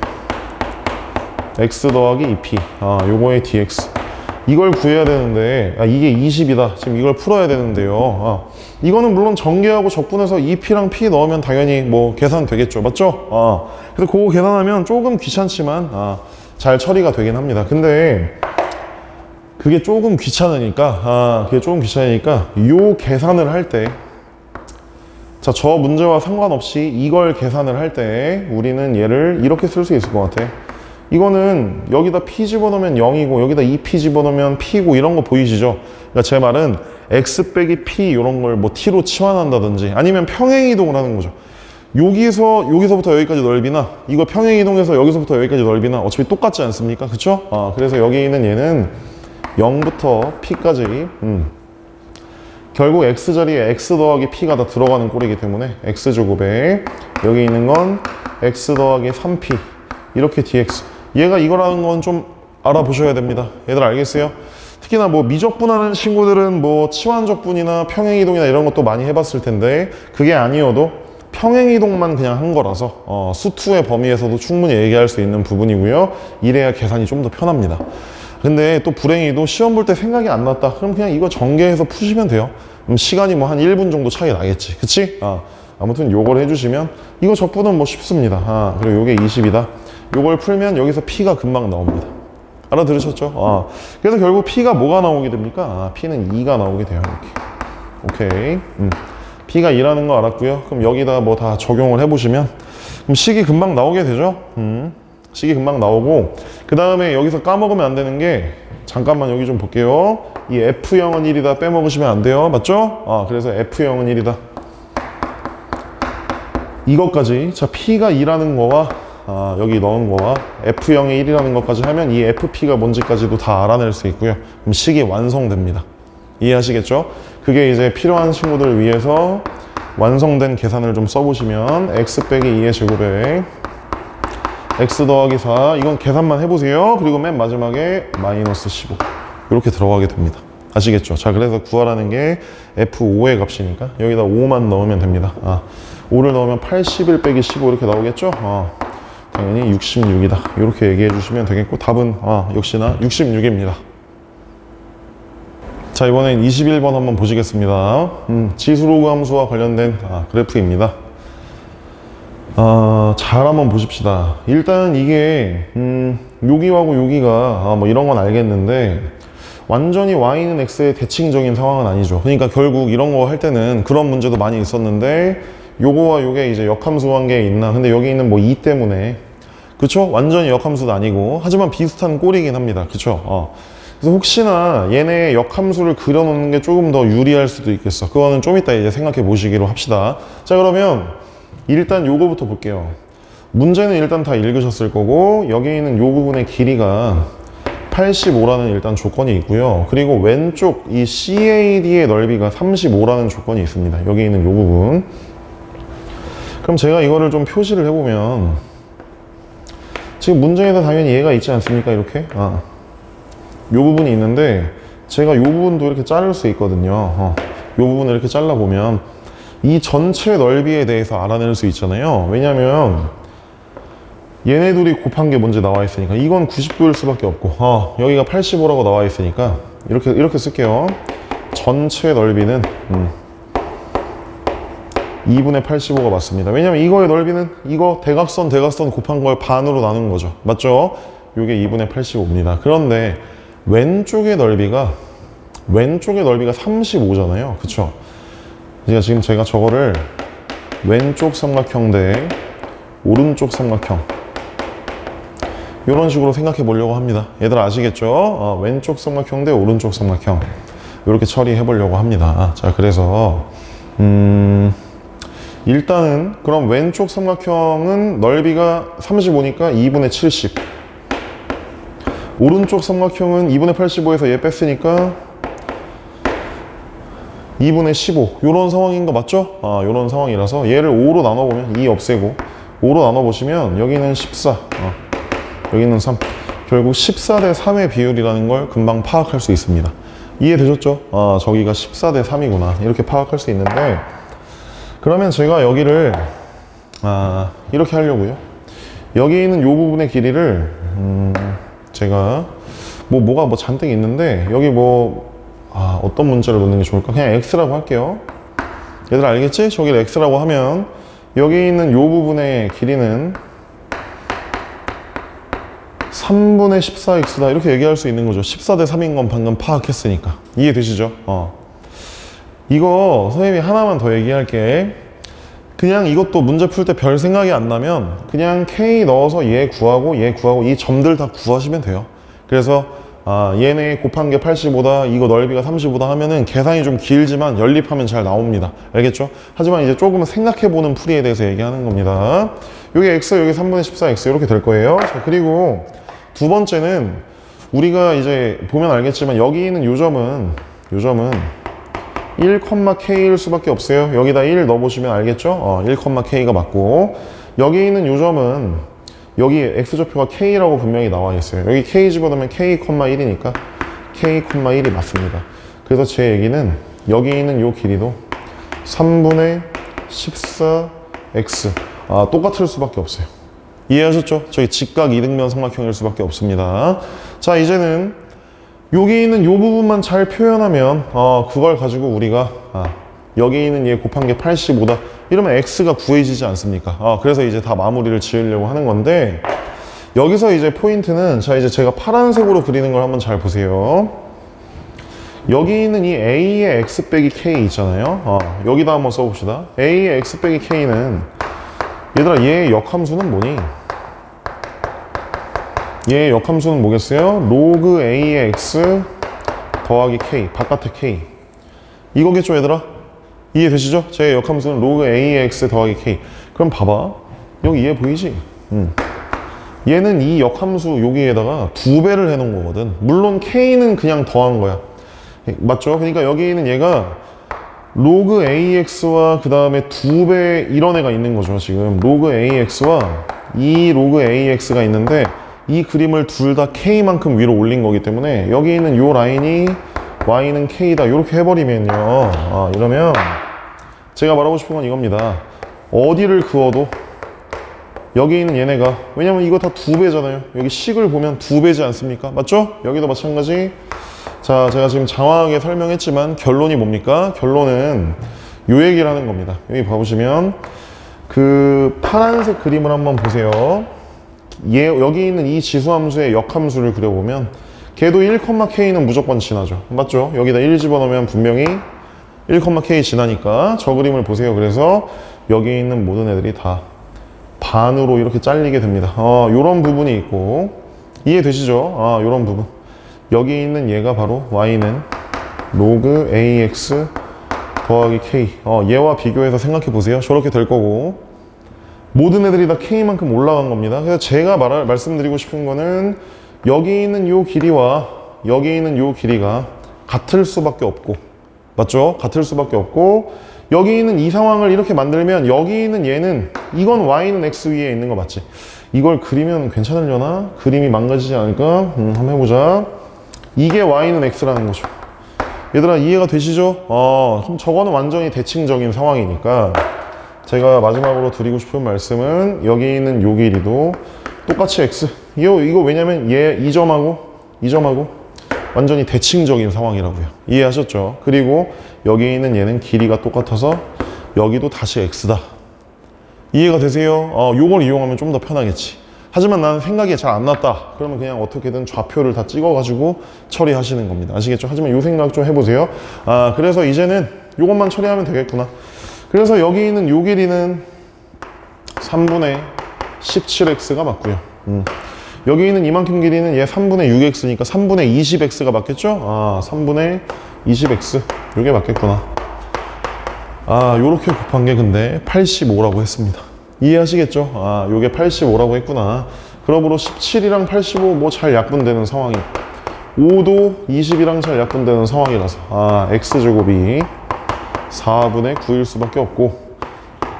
X 더하기 2P. 요거의 DX. 이걸 구해야 되는데 이게 20이다. 지금 이걸 풀어야 되는데요. 이거는 물론 전개하고 적분해서 2P랑 P 넣으면 당연히 뭐 계산 되겠죠. 맞죠? 그래서 그거 계산하면 조금 귀찮지만 잘 처리가 되긴 합니다. 근데 그게 조금 귀찮으니까 요 계산을 할 때, 자, 저 문제와 상관없이 이걸 계산을 할 때 우리는 얘를 이렇게 쓸 수 있을 것 같아. 이거는 여기다 P 집어넣으면 0이고 여기다 2P 집어넣으면 P고 이런 거 보이시죠? 그러니까 제 말은 X 빼기 P 이런 걸 뭐 T로 치환한다든지 아니면 평행이동을 하는 거죠. 여기서부터 여기까지 넓이나 이거 평행이동해서 여기서부터 여기까지 넓이나 어차피 똑같지 않습니까? 그쵸? 그래서 여기 있는 얘는 0부터 P까지 결국 X자리에 X 더하기 P가 다 들어가는 꼴이기 때문에 X제곱에 여기 있는 건 X 더하기 3P 이렇게 DX. 얘가 이거라는 건 좀 알아보셔야 됩니다. 얘들 알겠어요? 특히나 뭐 미적분하는 친구들은 뭐 치환적분이나 평행이동이나 이런 것도 많이 해봤을 텐데 그게 아니어도 평행이동만 그냥 한 거라서 수투의 범위에서도 충분히 얘기할 수 있는 부분이고요. 이래야 계산이 좀 더 편합니다. 근데 또 불행히도 시험 볼 때 생각이 안 났다. 그럼 그냥 이거 전개해서 푸시면 돼요. 그럼 시간이 뭐 한 1분 정도 차이 나겠지. 그치? 아무튼 요걸 해주시면 이거 적분은 뭐 쉽습니다. 그리고 요게 20이다. 요걸 풀면 여기서 P가 금방 나옵니다. 알아들으셨죠? 그래서 결국 P가 뭐가 나오게 됩니까? P는 2가 나오게 돼요. 이렇게. 오케이. P가 2라는 거 알았고요. 그럼 여기다 뭐 다 적용을 해보시면 그럼 식이 금방 나오게 되죠? 식이 금방 나오고 그 다음에 여기서 까먹으면 안 되는 게 잠깐만 여기 좀 볼게요. 이 F0은 1이다 빼먹으시면 안 돼요. 맞죠? 그래서 F0은 1이다. 이것까지. 자, P가 2라는 거와 여기 넣은 거와 F0이 1이라는 것까지 하면 이 FP가 뭔지까지도 다 알아낼 수 있고요. 그럼 식이 완성됩니다. 이해하시겠죠? 그게 이제 필요한 친구들을 위해서 완성된 계산을 좀 써보시면 X 빼기 2의 제곱에 X 더하기 4 이건 계산만 해보세요. 그리고 맨 마지막에 마이너스 15 이렇게 들어가게 됩니다. 아시겠죠? 자, 그래서 구하라는 게 F5의 값이니까 여기다 5만 넣으면 됩니다. 5를 넣으면 81 빼기 15 이렇게 나오겠죠? 당연히 66이다. 이렇게 얘기해 주시면 되겠고 답은 역시나 66입니다. 자, 이번엔 21번 한번 보시겠습니다. 지수로그 함수와 관련된 그래프입니다. 잘 한번 보십시다. 일단 이게 여기하고 여기가 뭐 이런 건 알겠는데 완전히 y는 x의 대칭적인 상황은 아니죠. 그러니까 결국 이런 거 할 때는 그런 문제도 많이 있었는데 요거와 요게 이제 역함수 관계에 있나, 근데 여기 있는 뭐 2 때문에, 그쵸? 완전히 역함수도 아니고 하지만 비슷한 꼴이긴 합니다. 그쵸? 그래서 혹시나 얘네 역함수를 그려놓는 게 조금 더 유리할 수도 있겠어. 그거는 좀 이따 이제 생각해 보시기로 합시다. 자, 그러면 일단 요거부터 볼게요. 문제는 일단 다 읽으셨을 거고, 여기 있는 요 부분의 길이가 85라는 일단 조건이 있고요. 그리고 왼쪽 이 CAD의 넓이가 35라는 조건이 있습니다. 여기 있는 요 부분. 그럼 제가 이거를 좀 표시를 해보면, 지금 문제에도 당연히 얘가 있지 않습니까? 이렇게 요 부분이 있는데 제가 요 부분도 이렇게 자를 수 있거든요. 요 부분을 이렇게 잘라보면 이 전체 넓이에 대해서 알아낼 수 있잖아요. 왜냐면 얘네 둘이 곱한 게 먼저 나와 있으니까 이건 90도일 수밖에 없고, 여기가 85라고 나와 있으니까 이렇게 쓸게요. 전체 넓이는 2분의 85가 맞습니다. 왜냐면 이거의 넓이는 이거 대각선 곱한 걸 반으로 나눈 거죠. 맞죠? 이게 2분의 85입니다. 그런데 왼쪽의 넓이가 35잖아요. 그쵸? 그러니까 지금 제가 저거를 왼쪽 삼각형 대 오른쪽 삼각형 이런 식으로 생각해 보려고 합니다. 얘들 아시겠죠? 왼쪽 삼각형 대 오른쪽 삼각형 이렇게 처리해 보려고 합니다. 자, 그래서 일단은 그럼 왼쪽 삼각형은 넓이가 35니까 2분의 70, 오른쪽 삼각형은 2분의 85에서 얘 뺐으니까 2분의 15 요런 상황인 거 맞죠? 요런 상황이라서 얘를 5로 나눠보면 2 없애고 5로 나눠보시면 여기는 14, 여기는 3, 결국 14 대 3의 비율이라는 걸 금방 파악할 수 있습니다. 이해되셨죠? 저기가 14 대 3이구나 이렇게 파악할 수 있는데, 그러면 제가 여기를 이렇게 하려고요. 여기 있는 요 부분의 길이를 제가 뭐가 잔뜩 있는데 여기 어떤 문자를 놓는 게 좋을까? 그냥 x라고 할게요. 얘들 알겠지? 저기를 x라고 하면 여기 있는 요 부분의 길이는 3분의 14x다 이렇게 얘기할 수 있는 거죠. 14 대 3인 건 방금 파악했으니까. 이해되시죠? 이거 선생님이 하나만 더 얘기할게. 그냥 이것도 문제 풀 때 별 생각이 안 나면 그냥 k 넣어서 얘 구하고 이 점들 다 구하시면 돼요. 그래서 얘네 곱한 게 85다, 이거 넓이가 35다 하면은 계산이 좀 길지만 연립하면 잘 나옵니다. 알겠죠? 하지만 이제 조금 생각해보는 풀이에 대해서 얘기하는 겁니다. 여기 x, 여기 3분의 14x 이렇게 될 거예요. 자, 그리고 두 번째는 우리가 이제 보면 알겠지만 여기 있는 요 점은 1,k일 수밖에 없어요. 여기다 1 넣어보시면 알겠죠? 1,k가 맞고, 여기 있는 요 점은 여기 x좌표가 k라고 분명히 나와 있어요. 여기 k 집어넣으면 k,1이니까 k,1이 맞습니다. 그래서 제 얘기는 여기 있는 요 길이도 3분의 14x 똑같을 수밖에 없어요. 이해하셨죠? 저희 직각 이등변 삼각형일 수밖에 없습니다. 자, 이제는 여기 있는 요 부분만 잘 표현하면 그걸 가지고 우리가 여기 있는 얘 곱한 게 85다 이러면 x가 구해지지 않습니까? 그래서 이제 다 마무리를 지으려고 하는 건데, 여기서 이제 포인트는, 자, 이제 제가 파란색으로 그리는 걸 한번 잘 보세요. 여기 있는 이 a의 x 빼기 k 있잖아요. 여기다 한번 써봅시다. a의 x 빼기 k는, 얘들아, 얘의 역함수는 뭐니? 얘의 역함수는 뭐겠어요? 로그 a의 x 더하기 k, 바깥의 k 이거겠죠, 얘들아? 이해되시죠? 제 역함수는 로그 a의 x 더하기 k. 그럼 봐봐, 여기 얘 보이지? 얘는 이 역함수 여기에다가 2배를 해놓은 거거든. 물론 k는 그냥 더한 거야. 맞죠? 그러니까 여기 있는 얘가 로그 ax와 그 다음에 2배 이런 애가 있는 거죠. 지금 로그 ax와 이 로그 ax가 있는데 이 그림을 둘 다 k만큼 위로 올린 거기 때문에 여기 있는 요 라인이 y는 k다 이렇게 해버리면요, 이러면 제가 말하고 싶은 건 이겁니다. 어디를 그어도 여기 있는 얘네가, 왜냐면 이거 다 2배잖아요 여기 식을 보면 2배지 않습니까? 맞죠? 여기도 마찬가지. 자, 제가 지금 장황하게 설명했지만 결론이 뭡니까? 결론은 요 얘기를 하는 겁니다. 여기 봐보시면 그 파란색 그림을 한번 보세요. 여기 있는 이 지수함수의 역함수를 그려보면 걔도 1,k는 무조건 지나죠. 맞죠? 여기다 1 집어넣으면 분명히 1,k 지나니까 저 그림을 보세요. 그래서 여기 있는 모든 애들이 다 반으로 이렇게 잘리게 됩니다. 요런 부분이 있고 이해되시죠? 요런 부분. 여기 있는 얘가 바로 y는 로그 ax 더하기 k. 얘와 비교해서 생각해 보세요. 저렇게 될 거고 모든 애들이 다 k만큼 올라간 겁니다. 그래서 제가 말씀드리고 싶은 거는 여기 있는 요 길이와 여기 있는 요 길이가 같을 수밖에 없고, 맞죠? 같을 수밖에 없고, 여기 있는 이 상황을 이렇게 만들면 여기 있는 얘는, 이건 y는 x 위에 있는 거 맞지? 이걸 그리면 괜찮으려나? 그림이 망가지지 않을까? 한번 해보자. 이게 y는 x라는 거죠. 얘들아 이해가 되시죠? 그럼 저거는 완전히 대칭적인 상황이니까 제가 마지막으로 드리고 싶은 말씀은 여기 있는 요 길이도 똑같이 x. 이거 왜냐면 얘 이 점하고 완전히 대칭적인 상황이라고요. 이해하셨죠? 그리고 여기 있는 얘는 길이가 똑같아서 여기도 다시 x다. 이해가 되세요? 요걸 이용하면 좀 더 편하겠지. 하지만 나는 생각이 잘 안 났다. 그러면 그냥 어떻게든 좌표를 다 찍어가지고 처리하시는 겁니다. 아시겠죠? 하지만 요 생각 좀 해보세요. 그래서 이제는 요것만 처리하면 되겠구나. 그래서 여기 있는 요 길이는 3분의 17x가 맞고요. 여기 있는 이만큼 길이는 얘 3분의 6x니까 3분의 20x가 맞겠죠? 3분의 20x. 요게 맞겠구나. 요렇게 곱한 게 근데 85라고 했습니다. 이해하시겠죠? 요게 85라고 했구나. 그러므로 17이랑 85 뭐 잘 약분되는 상황이, 5도 20이랑 잘 약분되는 상황이라서 x제곱이 4분의 9일 수밖에 없고,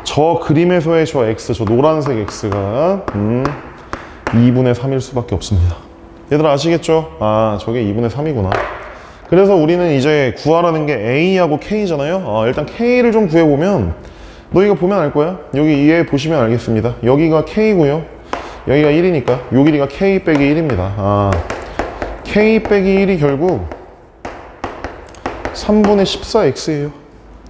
저 그림에서의 저 x, 저 노란색 x가 2분의 3일 수밖에 없습니다. 얘들아 아시겠죠? 저게 2분의 3이구나. 그래서 우리는 이제 구하라는 게 a하고 k잖아요. 일단 k를 좀 구해보면 너희가 보면 알 거야. 여기 얘 보시면 알겠습니다. 여기가 k고요. 여기가 1이니까 요 길이가 k 빼기 1입니다. k 빼기 1이 결국 3분의 14x예요.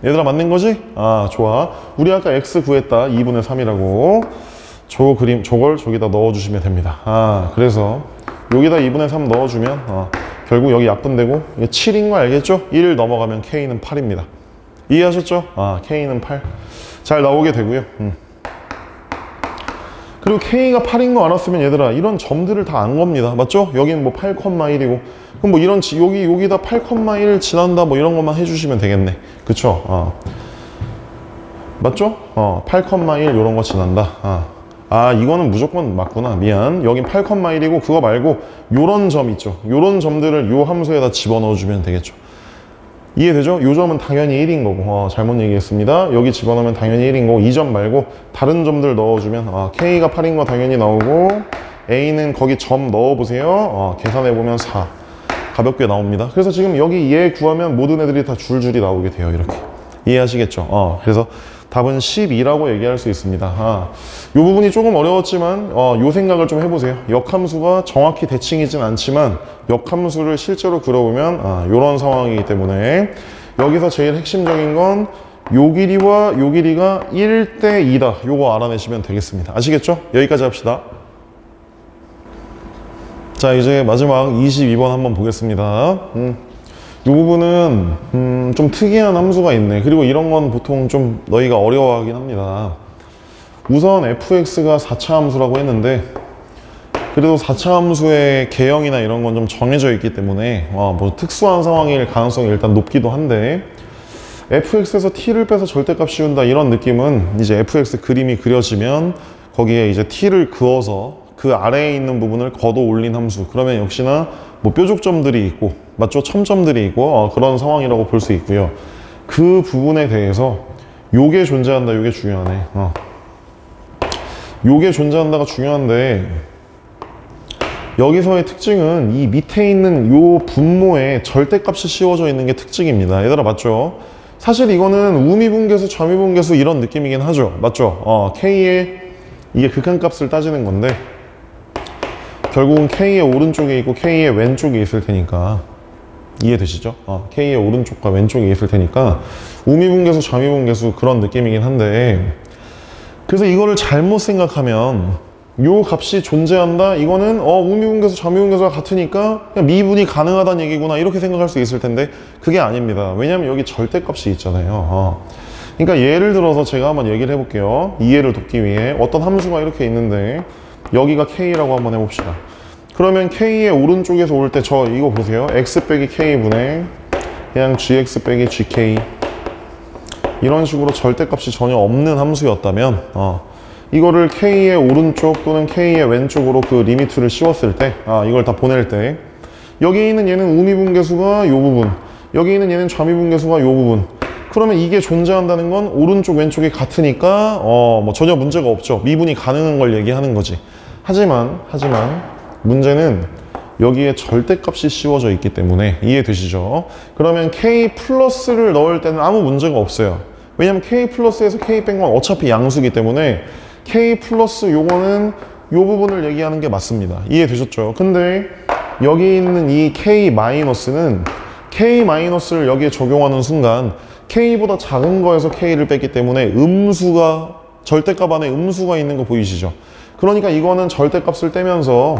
얘들아 맞는 거지? 좋아. 우리 아까 x 구했다. 2분의 3이라고. 저 그림, 저걸 저기다 넣어주시면 됩니다. 그래서 여기다 2분의 3 넣어주면 결국 여기 약분되고 이게 7인 거 알겠죠? 1 넘어가면 k는 8입니다. 이해하셨죠? k는 8. 잘 나오게 되고요. 그리고 k가 8인 거 알았으면 얘들아 이런 점들을 다 안 겁니다. 맞죠? 여기는 뭐 8,1이고 그럼 뭐 이런 여기다 8,1 지난다 뭐 이런 것만 해주시면 되겠네. 그쵸? 맞죠? 8,1 이런 거 지난다. 이거는 무조건 맞구나. 미안. 여긴 8,1이고 그거 말고 요런 점 있죠. 요런 점들을 요 함수에다 집어넣어주면 되겠죠. 이해되죠? 요 점은 당연히 1인 거고 잘못 얘기했습니다. 여기 집어넣으면 당연히 1인 거고 이 점 말고 다른 점들 넣어주면 K가 8인 거 당연히 나오고 A는 거기 점 넣어보세요. 계산해보면 4 가볍게 나옵니다. 그래서 지금 여기 얘 구하면 모든 애들이 다 줄줄이 나오게 돼요. 이렇게 이해하시겠죠? 그래서 답은 12라고 얘기할 수 있습니다. 요 부분이 조금 어려웠지만 요 생각을 좀 해보세요. 역함수가 정확히 대칭이진 않지만 역함수를 실제로 그려보면 요런 상황이기 때문에 여기서 제일 핵심적인 건 요 길이와 요 길이가 1대 2다. 요거 알아내시면 되겠습니다. 아시겠죠? 여기까지 합시다. 자, 이제 마지막 22번 한번 보겠습니다. 이 부분은 좀 특이한 함수가 있네. 그리고 이런 건 보통 좀 너희가 어려워하긴 합니다. 우선 fx가 4차 함수라고 했는데 그래도 4차 함수의 개형이나 이런 건 좀 정해져 있기 때문에 뭐 특수한 상황일 가능성이 일단 높기도 한데 fx에서 t를 빼서 절대값 씌운다 이런 느낌은 이제 fx 그림이 그려지면 거기에 이제 t를 그어서 그 아래에 있는 부분을 걷어 올린 함수, 그러면 역시나 뭐 뾰족점들이 있고 맞죠? 첨점들이 있고 그런 상황이라고 볼 수 있고요. 그 부분에 대해서 요게 존재한다. 요게 중요하네. 요게 존재한다가 중요한데 여기서의 특징은 이 밑에 있는 요 분모에 절대값이 씌워져 있는 게 특징입니다. 얘들아 맞죠? 사실 이거는 우미분계수, 점유분계수 이런 느낌이긴 하죠. 맞죠? K의 이게 극한값을 따지는 건데 결국은 K의 오른쪽에 있고 K의 왼쪽에 있을 테니까 이해되시죠? K의 오른쪽과 왼쪽에 있을 테니까 우미분계수, 점유분계수 그런 느낌이긴 한데 그래서 이거를 잘못 생각하면 요 값이 존재한다? 이거는 우미분계수, 좌미분계수가 같으니까 그냥 미분이 가능하다는 얘기구나 이렇게 생각할 수 있을 텐데 그게 아닙니다. 왜냐면 여기 절대값이 있잖아요. 그러니까 예를 들어서 제가 한번 얘기를 해볼게요. 이해를 돕기 위해 어떤 함수가 이렇게 있는데 여기가 K라고 한번 해봅시다. 그러면 K의 오른쪽에서 올 때 저 이거 보세요. X 빼기 K분의 그냥 GX 빼기 GK 이런 식으로 절대값이 전혀 없는 함수였다면 이거를 K의 오른쪽 또는 K의 왼쪽으로 그 리미트를 씌웠을 때 이걸 다 보낼 때 여기 있는 얘는 우미분계수가 요 부분, 여기 있는 얘는 좌미분계수가 요 부분. 그러면 이게 존재한다는 건 오른쪽 왼쪽이 같으니까 뭐 전혀 문제가 없죠. 미분이 가능한 걸 얘기하는 거지. 하지만 문제는 여기에 절대값이 씌워져 있기 때문에 이해되시죠? 그러면 K 플러스를 넣을 때는 아무 문제가 없어요. 왜냐면 K 플러스에서 K 뺀 건 어차피 양수기 때문에 K 플러스 요거는 요 부분을 얘기하는 게 맞습니다. 이해되셨죠? 근데 여기 있는 이 K 마이너스는 K 마이너스를 여기에 적용하는 순간 K보다 작은 거에서 K를 뺐기 때문에 절대값 안에 음수가 있는 거 보이시죠? 그러니까 이거는 절대값을 떼면서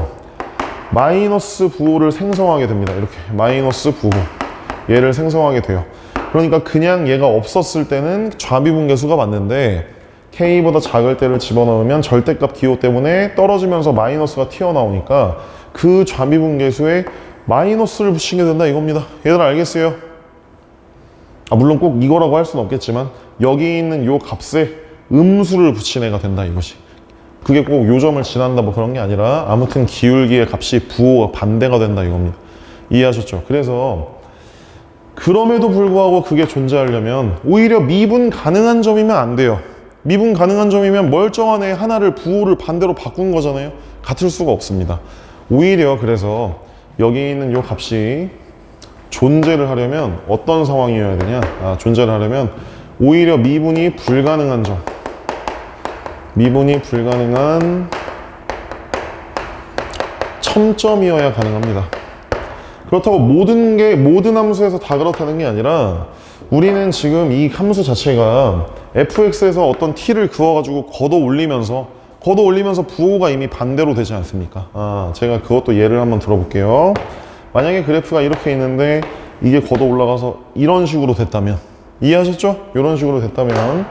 마이너스 부호를 생성하게 됩니다. 이렇게 마이너스 부호 얘를 생성하게 돼요. 그러니까 그냥 얘가 없었을 때는 좌미분계수가 맞는데 K보다 작을 때를 집어넣으면 절대값 기호 때문에 떨어지면서 마이너스가 튀어나오니까 그 좌미분계수에 마이너스를 붙이게 된다 이겁니다. 얘들 알겠어요? 물론 꼭 이거라고 할 수는 없겠지만 여기 있는 요 값에 음수를 붙인 애가 된다 이것이. 그게 꼭 요점을 지난다 뭐 그런 게 아니라 아무튼 기울기의 값이 부호가 반대가 된다 이겁니다. 이해하셨죠? 그래서 그럼에도 불구하고 그게 존재하려면 오히려 미분 가능한 점이면 안 돼요. 미분 가능한 점이면 멀쩡한 애 하나를 부호를 반대로 바꾼 거잖아요. 같을 수가 없습니다. 오히려 그래서 여기 있는 요 값이 존재를 하려면 어떤 상황이어야 되냐? 존재를 하려면 오히려 미분이 불가능한 점, 미분이 불가능한 첨점이어야 가능합니다. 그렇다고 모든 함수에서 다 그렇다는 게 아니라 우리는 지금 이 함수 자체가 fx에서 어떤 t를 그어가지고 걷어 올리면서 부호가 이미 반대로 되지 않습니까? 제가 그것도 예를 한번 들어볼게요. 만약에 그래프가 이렇게 있는데 이게 걷어 올라가서 이런 식으로 됐다면, 이해하셨죠? 이런 식으로 됐다면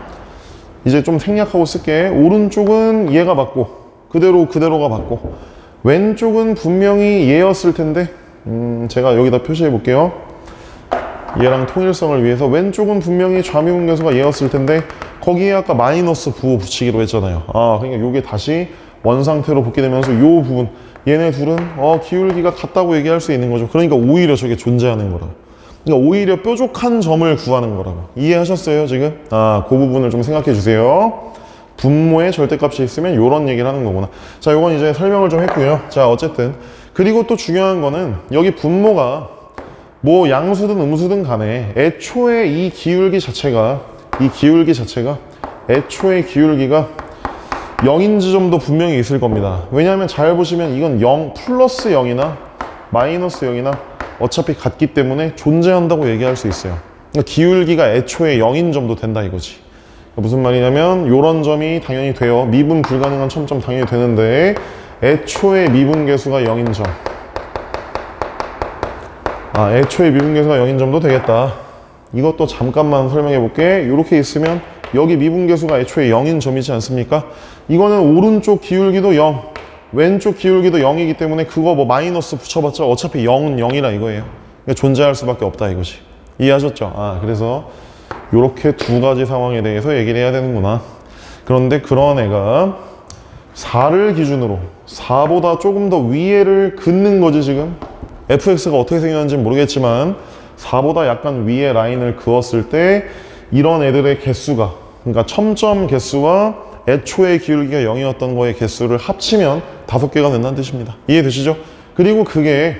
이제 좀 생략하고 쓸게. 오른쪽은 얘가 맞고 그대로가 맞고 왼쪽은 분명히 얘였을 텐데 제가 여기다 표시해 볼게요. 얘랑 통일성을 위해서 왼쪽은 분명히 좌미분계수가 얘였을 텐데 거기에 아까 마이너스 부호 붙이기로 했잖아요. 그러니까 요게 다시 원상태로 복귀되면서 요 부분 얘네 둘은 기울기가 같다고 얘기할 수 있는 거죠. 그러니까 오히려 저게 존재하는 거라고. 그러니까 오히려 뾰족한 점을 구하는 거라고. 이해하셨어요 지금? 그 부분을 좀 생각해 주세요. 분모에 절대값이 있으면 요런 얘기를 하는 거구나. 자, 요건 이제 설명을 좀 했고요. 자, 어쨌든 그리고 또 중요한 거는 여기 분모가 뭐 양수든 음수든 간에 애초에 이 기울기 자체가 애초에 기울기가 0인 지점도 분명히 있을 겁니다. 왜냐하면 잘 보시면 이건 0 플러스 0이나 마이너스 0이나 어차피 같기 때문에 존재한다고 얘기할 수 있어요. 그러니까 기울기가 애초에 0인 점도 된다 이거지. 그러니까 무슨 말이냐면 요런 점이 당연히 돼요. 미분 불가능한 첨점 당연히 되는데 애초에 미분계수가 0인 점. 애초에 미분계수가 0인 점도 되겠다. 이것도 잠깐만 설명해 볼게. 이렇게 있으면 여기 미분계수가 애초에 0인 점이지 않습니까? 이거는 오른쪽 기울기도 0, 왼쪽 기울기도 0이기 때문에 그거 뭐 마이너스 붙여봤자 어차피 0은 0이라 이거예요. 그러니까 존재할 수밖에 없다 이거지. 이해하셨죠? 그래서 이렇게 두 가지 상황에 대해서 얘기를 해야 되는구나. 그런데 그런 애가 4를 기준으로 4보다 조금 더 위에를 긋는 거지 지금. fx가 어떻게 생겼는지는 모르겠지만 4보다 약간 위에 라인을 그었을 때 이런 애들의 개수가, 그러니까 첨점 개수와 애초에 기울기가 0이었던 거의 개수를 합치면 5개가 된다는 뜻입니다. 이해되시죠? 그리고 그게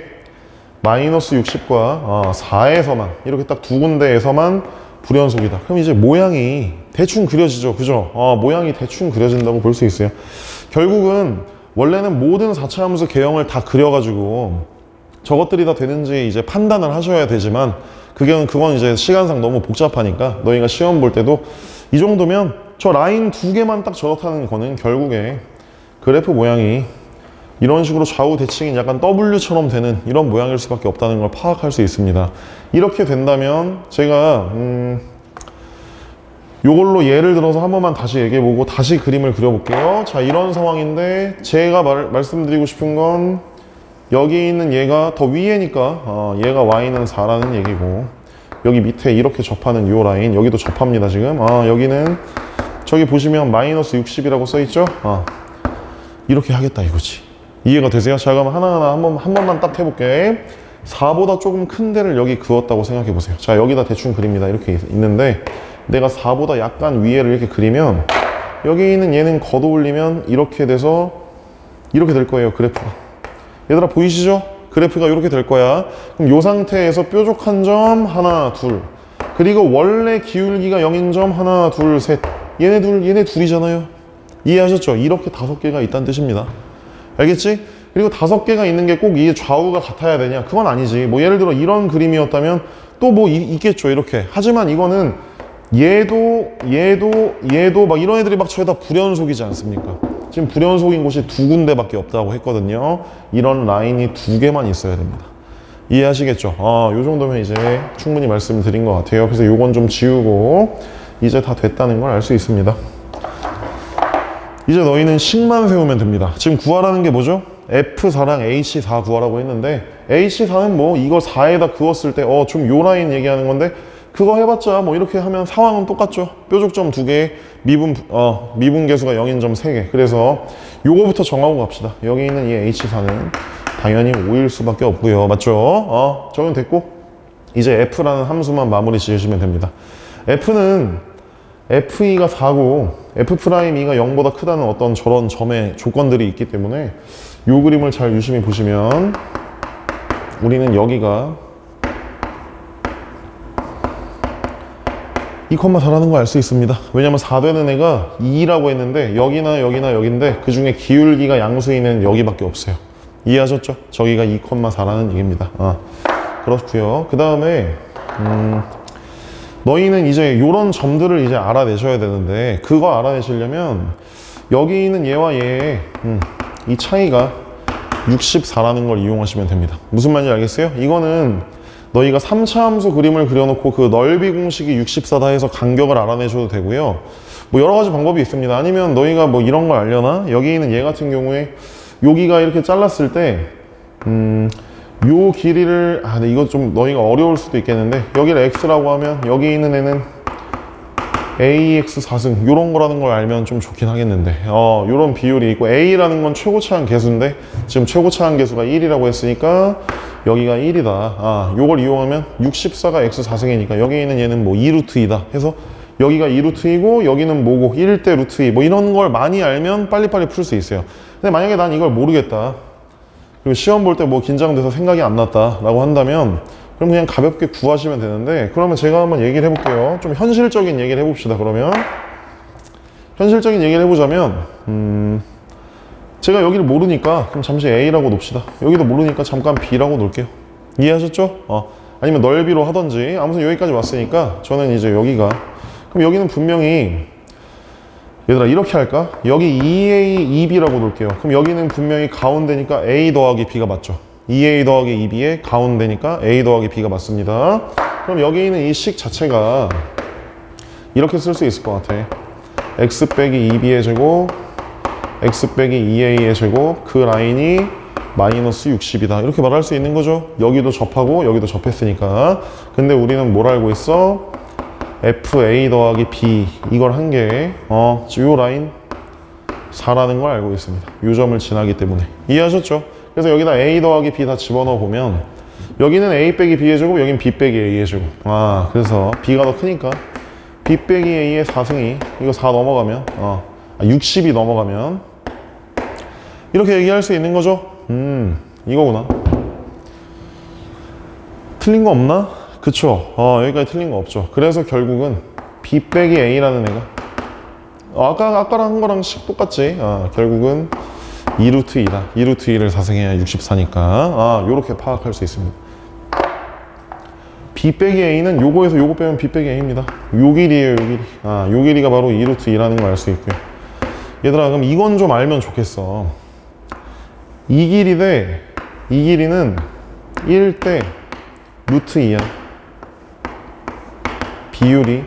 마이너스 60과 4에서만 이렇게 딱 두 군데에서만 불연속이다. 그럼 이제 모양이 대충 그려지죠. 그죠? 모양이 대충 그려진다고 볼 수 있어요. 결국은 원래는 모든 4차 함수 개형을 다 그려가지고 저것들이 다 되는지 이제 판단을 하셔야 되지만 그건 이제 시간상 너무 복잡하니까 너희가 시험 볼 때도 이 정도면 저 라인 두 개만 딱 저렇다는 거는 결국에 그래프 모양이 이런 식으로 좌우 대칭이 약간 W처럼 되는 이런 모양일 수밖에 없다는 걸 파악할 수 있습니다. 이렇게 된다면 제가 요걸로 예를 들어서 한 번만 다시 얘기해보고 다시 그림을 그려볼게요. 자, 이런 상황인데 제가 말씀드리고 싶은 건 여기 있는 얘가 더 위에니까 얘가 y는 4라는 얘기고, 여기 밑에 이렇게 접하는 요 라인 여기도 접합니다. 지금 여기는 저기 보시면 마이너스 60이라고 써있죠. 이렇게 하겠다 이거지. 이해가 되세요? 자, 그럼 하나하나 한 번만 딱 해볼게. 4보다 조금 큰 데를 여기 그었다고 생각해 보세요. 자, 여기다 대충 그립니다. 이렇게 있는데 내가 4보다 약간 위에를 이렇게 그리면 여기 있는 얘는 걷어올리면 이렇게 돼서 이렇게 될 거예요. 그래프가. 얘들아 보이시죠? 그래프가 이렇게 될 거야. 그럼 이 상태에서 뾰족한 점 하나 둘, 그리고 원래 기울기가 0인 점 하나 둘 셋, 얘네 둘이잖아요. 이해하셨죠? 이렇게 5개가 있다는 뜻입니다. 알겠지? 그리고 5개가 있는 게 꼭 이 좌우가 같아야 되냐? 그건 아니지. 뭐 예를 들어 이런 그림이었다면 또 뭐 있겠죠. 이렇게. 하지만 이거는 얘도 막 이런 애들이 막 저에다 불연속이지 않습니까? 지금 불연속인 곳이 2군데밖에 없다고 했거든요. 이런 라인이 2개만 있어야 됩니다. 이해하시겠죠? 요 정도면 이제 충분히 말씀드린 것 같아요. 그래서 요건 좀 지우고 이제 다 됐다는 걸 알 수 있습니다. 이제 너희는 식만 세우면 됩니다. 지금 구하라는 게 뭐죠? F4랑 H4 구하라고 했는데 H4는 뭐 이거 4에다 그었을 때 좀 요 라인 얘기하는 건데 그거 해봤자 뭐 이렇게 하면 상황은 똑같죠. 뾰족점 2개, 미분계수가 0인 점 3개. 그래서 요거부터 정하고 갑시다. 여기 있는 이 H4는 당연히 5일 수밖에 없고요. 맞죠? 적용 됐고 이제 F라는 함수만 마무리 지으시면 됩니다. F는 F2가 4고 F'2가 0보다 크다는 어떤 저런 점의 조건들이 있기 때문에 요 그림을 잘 유심히 보시면 우리는 여기가 2,4라는 거 알 수 있습니다. 왜냐면 4 되는 애가 2라고 했는데 여기나 여기인데 그 중에 기울기가 양수인 여기밖에 없어요. 이해하셨죠? 저기가 2,4라는 얘기입니다. 그렇고요. 그 다음에 너희는 이제 요런 점들을 이제 알아내셔야 되는데 그거 알아내시려면 여기 있는 얘와 얘의 이 차이가 64라는 걸 이용하시면 됩니다. 무슨 말인지 알겠어요? 이거는 너희가 3차 함수 그림을 그려놓고 그 넓이 공식이 64다 해서 간격을 알아내셔도 되고요. 뭐 여러 가지 방법이 있습니다. 아니면 너희가 뭐 이런 걸 알려나? 여기 있는 얘 같은 경우에 여기가 이렇게 잘랐을 때 요 길이를 근데 이거 좀 너희가 어려울 수도 있겠는데 여기를 x라고 하면 여기 있는 애는 ax 4승 요런 거라는 걸 알면 좀 좋긴 하겠는데 요런 비율이 있고 a라는 건 최고차항 계수인데 지금 최고차항 계수가 1이라고 했으니까 여기가 1이다. 요걸 이용하면 64가 x 4승이니까 여기 있는 얘는 뭐 2루트 2다 해서 여기가 2루트이고 여기는 뭐고 1대 루트 2 뭐 이런 걸 많이 알면 빨리빨리 풀 수 있어요. 근데 만약에 난 이걸 모르겠다. 그리고 시험 볼 때 뭐 긴장돼서 생각이 안 났다 라고 한다면 그럼 그냥 가볍게 구하시면 되는데 그러면 제가 한번 얘기를 해볼게요. 좀 현실적인 얘기를 해봅시다. 그러면 현실적인 얘기를 해보자면 제가 여기를 모르니까 그럼 잠시 A라고 놓읍시다. 여기도 모르니까 잠깐 B라고 놓을게요. 이해하셨죠? 아니면 넓이로 하던지 아무튼 여기까지 왔으니까 저는 이제 여기가 그럼 여기는 분명히 얘들아 이렇게 할까? 여기 2A, 2B라고 놓을게요. 그럼 여기는 분명히 가운데니까 A 더하기 B가 맞죠? 2A 더하기 2B의 가운데니까 A 더하기 B가 맞습니다. 그럼 여기 있는 이 식 자체가 이렇게 쓸 수 있을 것 같아. X 빼기 2B의 제곱, X 빼기 2A의 제곱, 그 라인이 마이너스 60이다. 이렇게 말할 수 있는 거죠. 여기도 접하고 여기도 접했으니까. 근데 우리는 뭘 알고 있어? FA 더하기 B 이걸 한 개, 요 라인 4라는 걸 알고 있습니다. 요 점을 지나기 때문에. 이해하셨죠? 그래서 여기다 A 더하기 B 다 집어넣어 보면 여기는 A 빼기 B의 제곱, 여긴 B 빼기 A의 제곱. 그래서 B가 더 크니까 B 빼기 A의 4승이 이거 4 넘어가면 60이 넘어가면 이렇게 얘기할 수 있는 거죠. 이거구나. 틀린 거 없나? 그쵸. 여기까지 틀린 거 없죠. 그래서 결국은 B 빼기 A라는 애가 아까랑 한 거랑 똑같지. 결국은 2루트 2다. 2루트 2를 4승해야 64니까 요렇게 파악할 수 있습니다. B 빼기 A는 요거에서 요거 빼면 B 빼기 A입니다. 요 길이에요, 요 길이. 요 길이가 바로 2루트 2라는 걸 알 수 있고요. 얘들아, 그럼 이건 좀 알면 좋겠어. 이 길이 대 이 길이는 1 대 루트 2야. 비율이.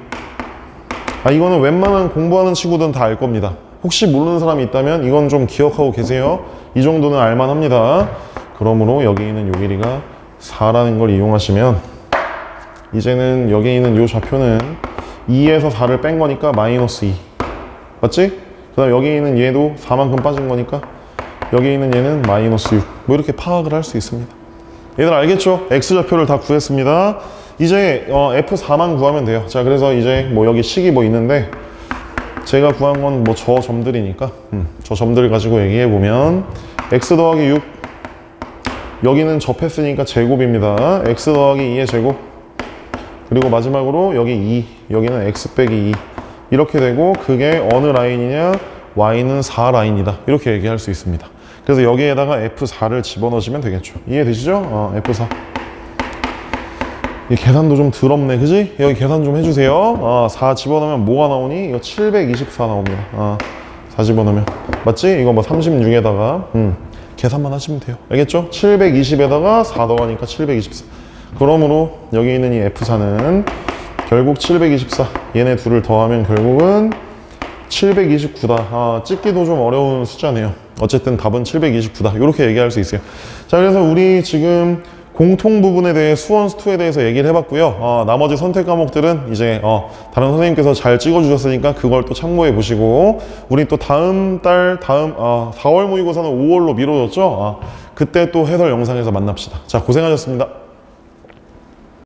이거는 웬만한 공부하는 친구들은 다 알 겁니다. 혹시 모르는 사람이 있다면 이건 좀 기억하고 계세요. 이 정도는 알만합니다. 그러므로 여기 있는 요 길이가 4라는 걸 이용하시면 이제는 여기 있는 요 좌표는 2에서 4를 뺀 거니까 마이너스 2. 맞지? 그 다음 여기 있는 얘도 4만큼 빠진 거니까 여기 있는 얘는 마이너스 6. 뭐 이렇게 파악을 할 수 있습니다. 얘들 알겠죠? X좌표를 다 구했습니다. 이제 F4만 구하면 돼요. 자, 그래서 이제 뭐 여기 식이 뭐 있는데 제가 구한 건 뭐 저 점들이니까 저 점들을 가지고 얘기해 보면 X 더하기 6, 여기는 접했으니까 제곱입니다. X 더하기 2의 제곱, 그리고 마지막으로 여기 2, 여기는 X 빼기 2 이렇게 되고, 그게 어느 라인이냐? Y는 4 라인이다. 이렇게 얘기할 수 있습니다. 그래서 여기에다가 F4를 집어넣으시면 되겠죠. 이해되시죠? F4. 이 계산도 좀 더럽네, 그지? 여기 계산 좀 해주세요. 4 집어넣으면 뭐가 나오니? 이거 724 나옵니다. 4 집어넣으면. 맞지? 이거 뭐 36에다가 계산만 하시면 돼요. 알겠죠? 720에다가 4 더하니까 724. 그러므로 여기 있는 이 F4는 결국 724, 얘네 둘을 더하면 결국은 729다. 찍기도 좀 어려운 숫자네요. 어쨌든 답은 729다. 이렇게 얘기할 수 있어요. 자, 그래서 우리 지금 공통 부분에 대해 수원2에 대해서 얘기를 해봤고요. 나머지 선택 과목들은 이제 다른 선생님께서 잘 찍어주셨으니까 그걸 또 참고해 보시고, 우리 또 다음 4월 모의고사는 5월로 미뤄졌죠. 그때 또 해설 영상에서 만납시다. 자, 고생하셨습니다.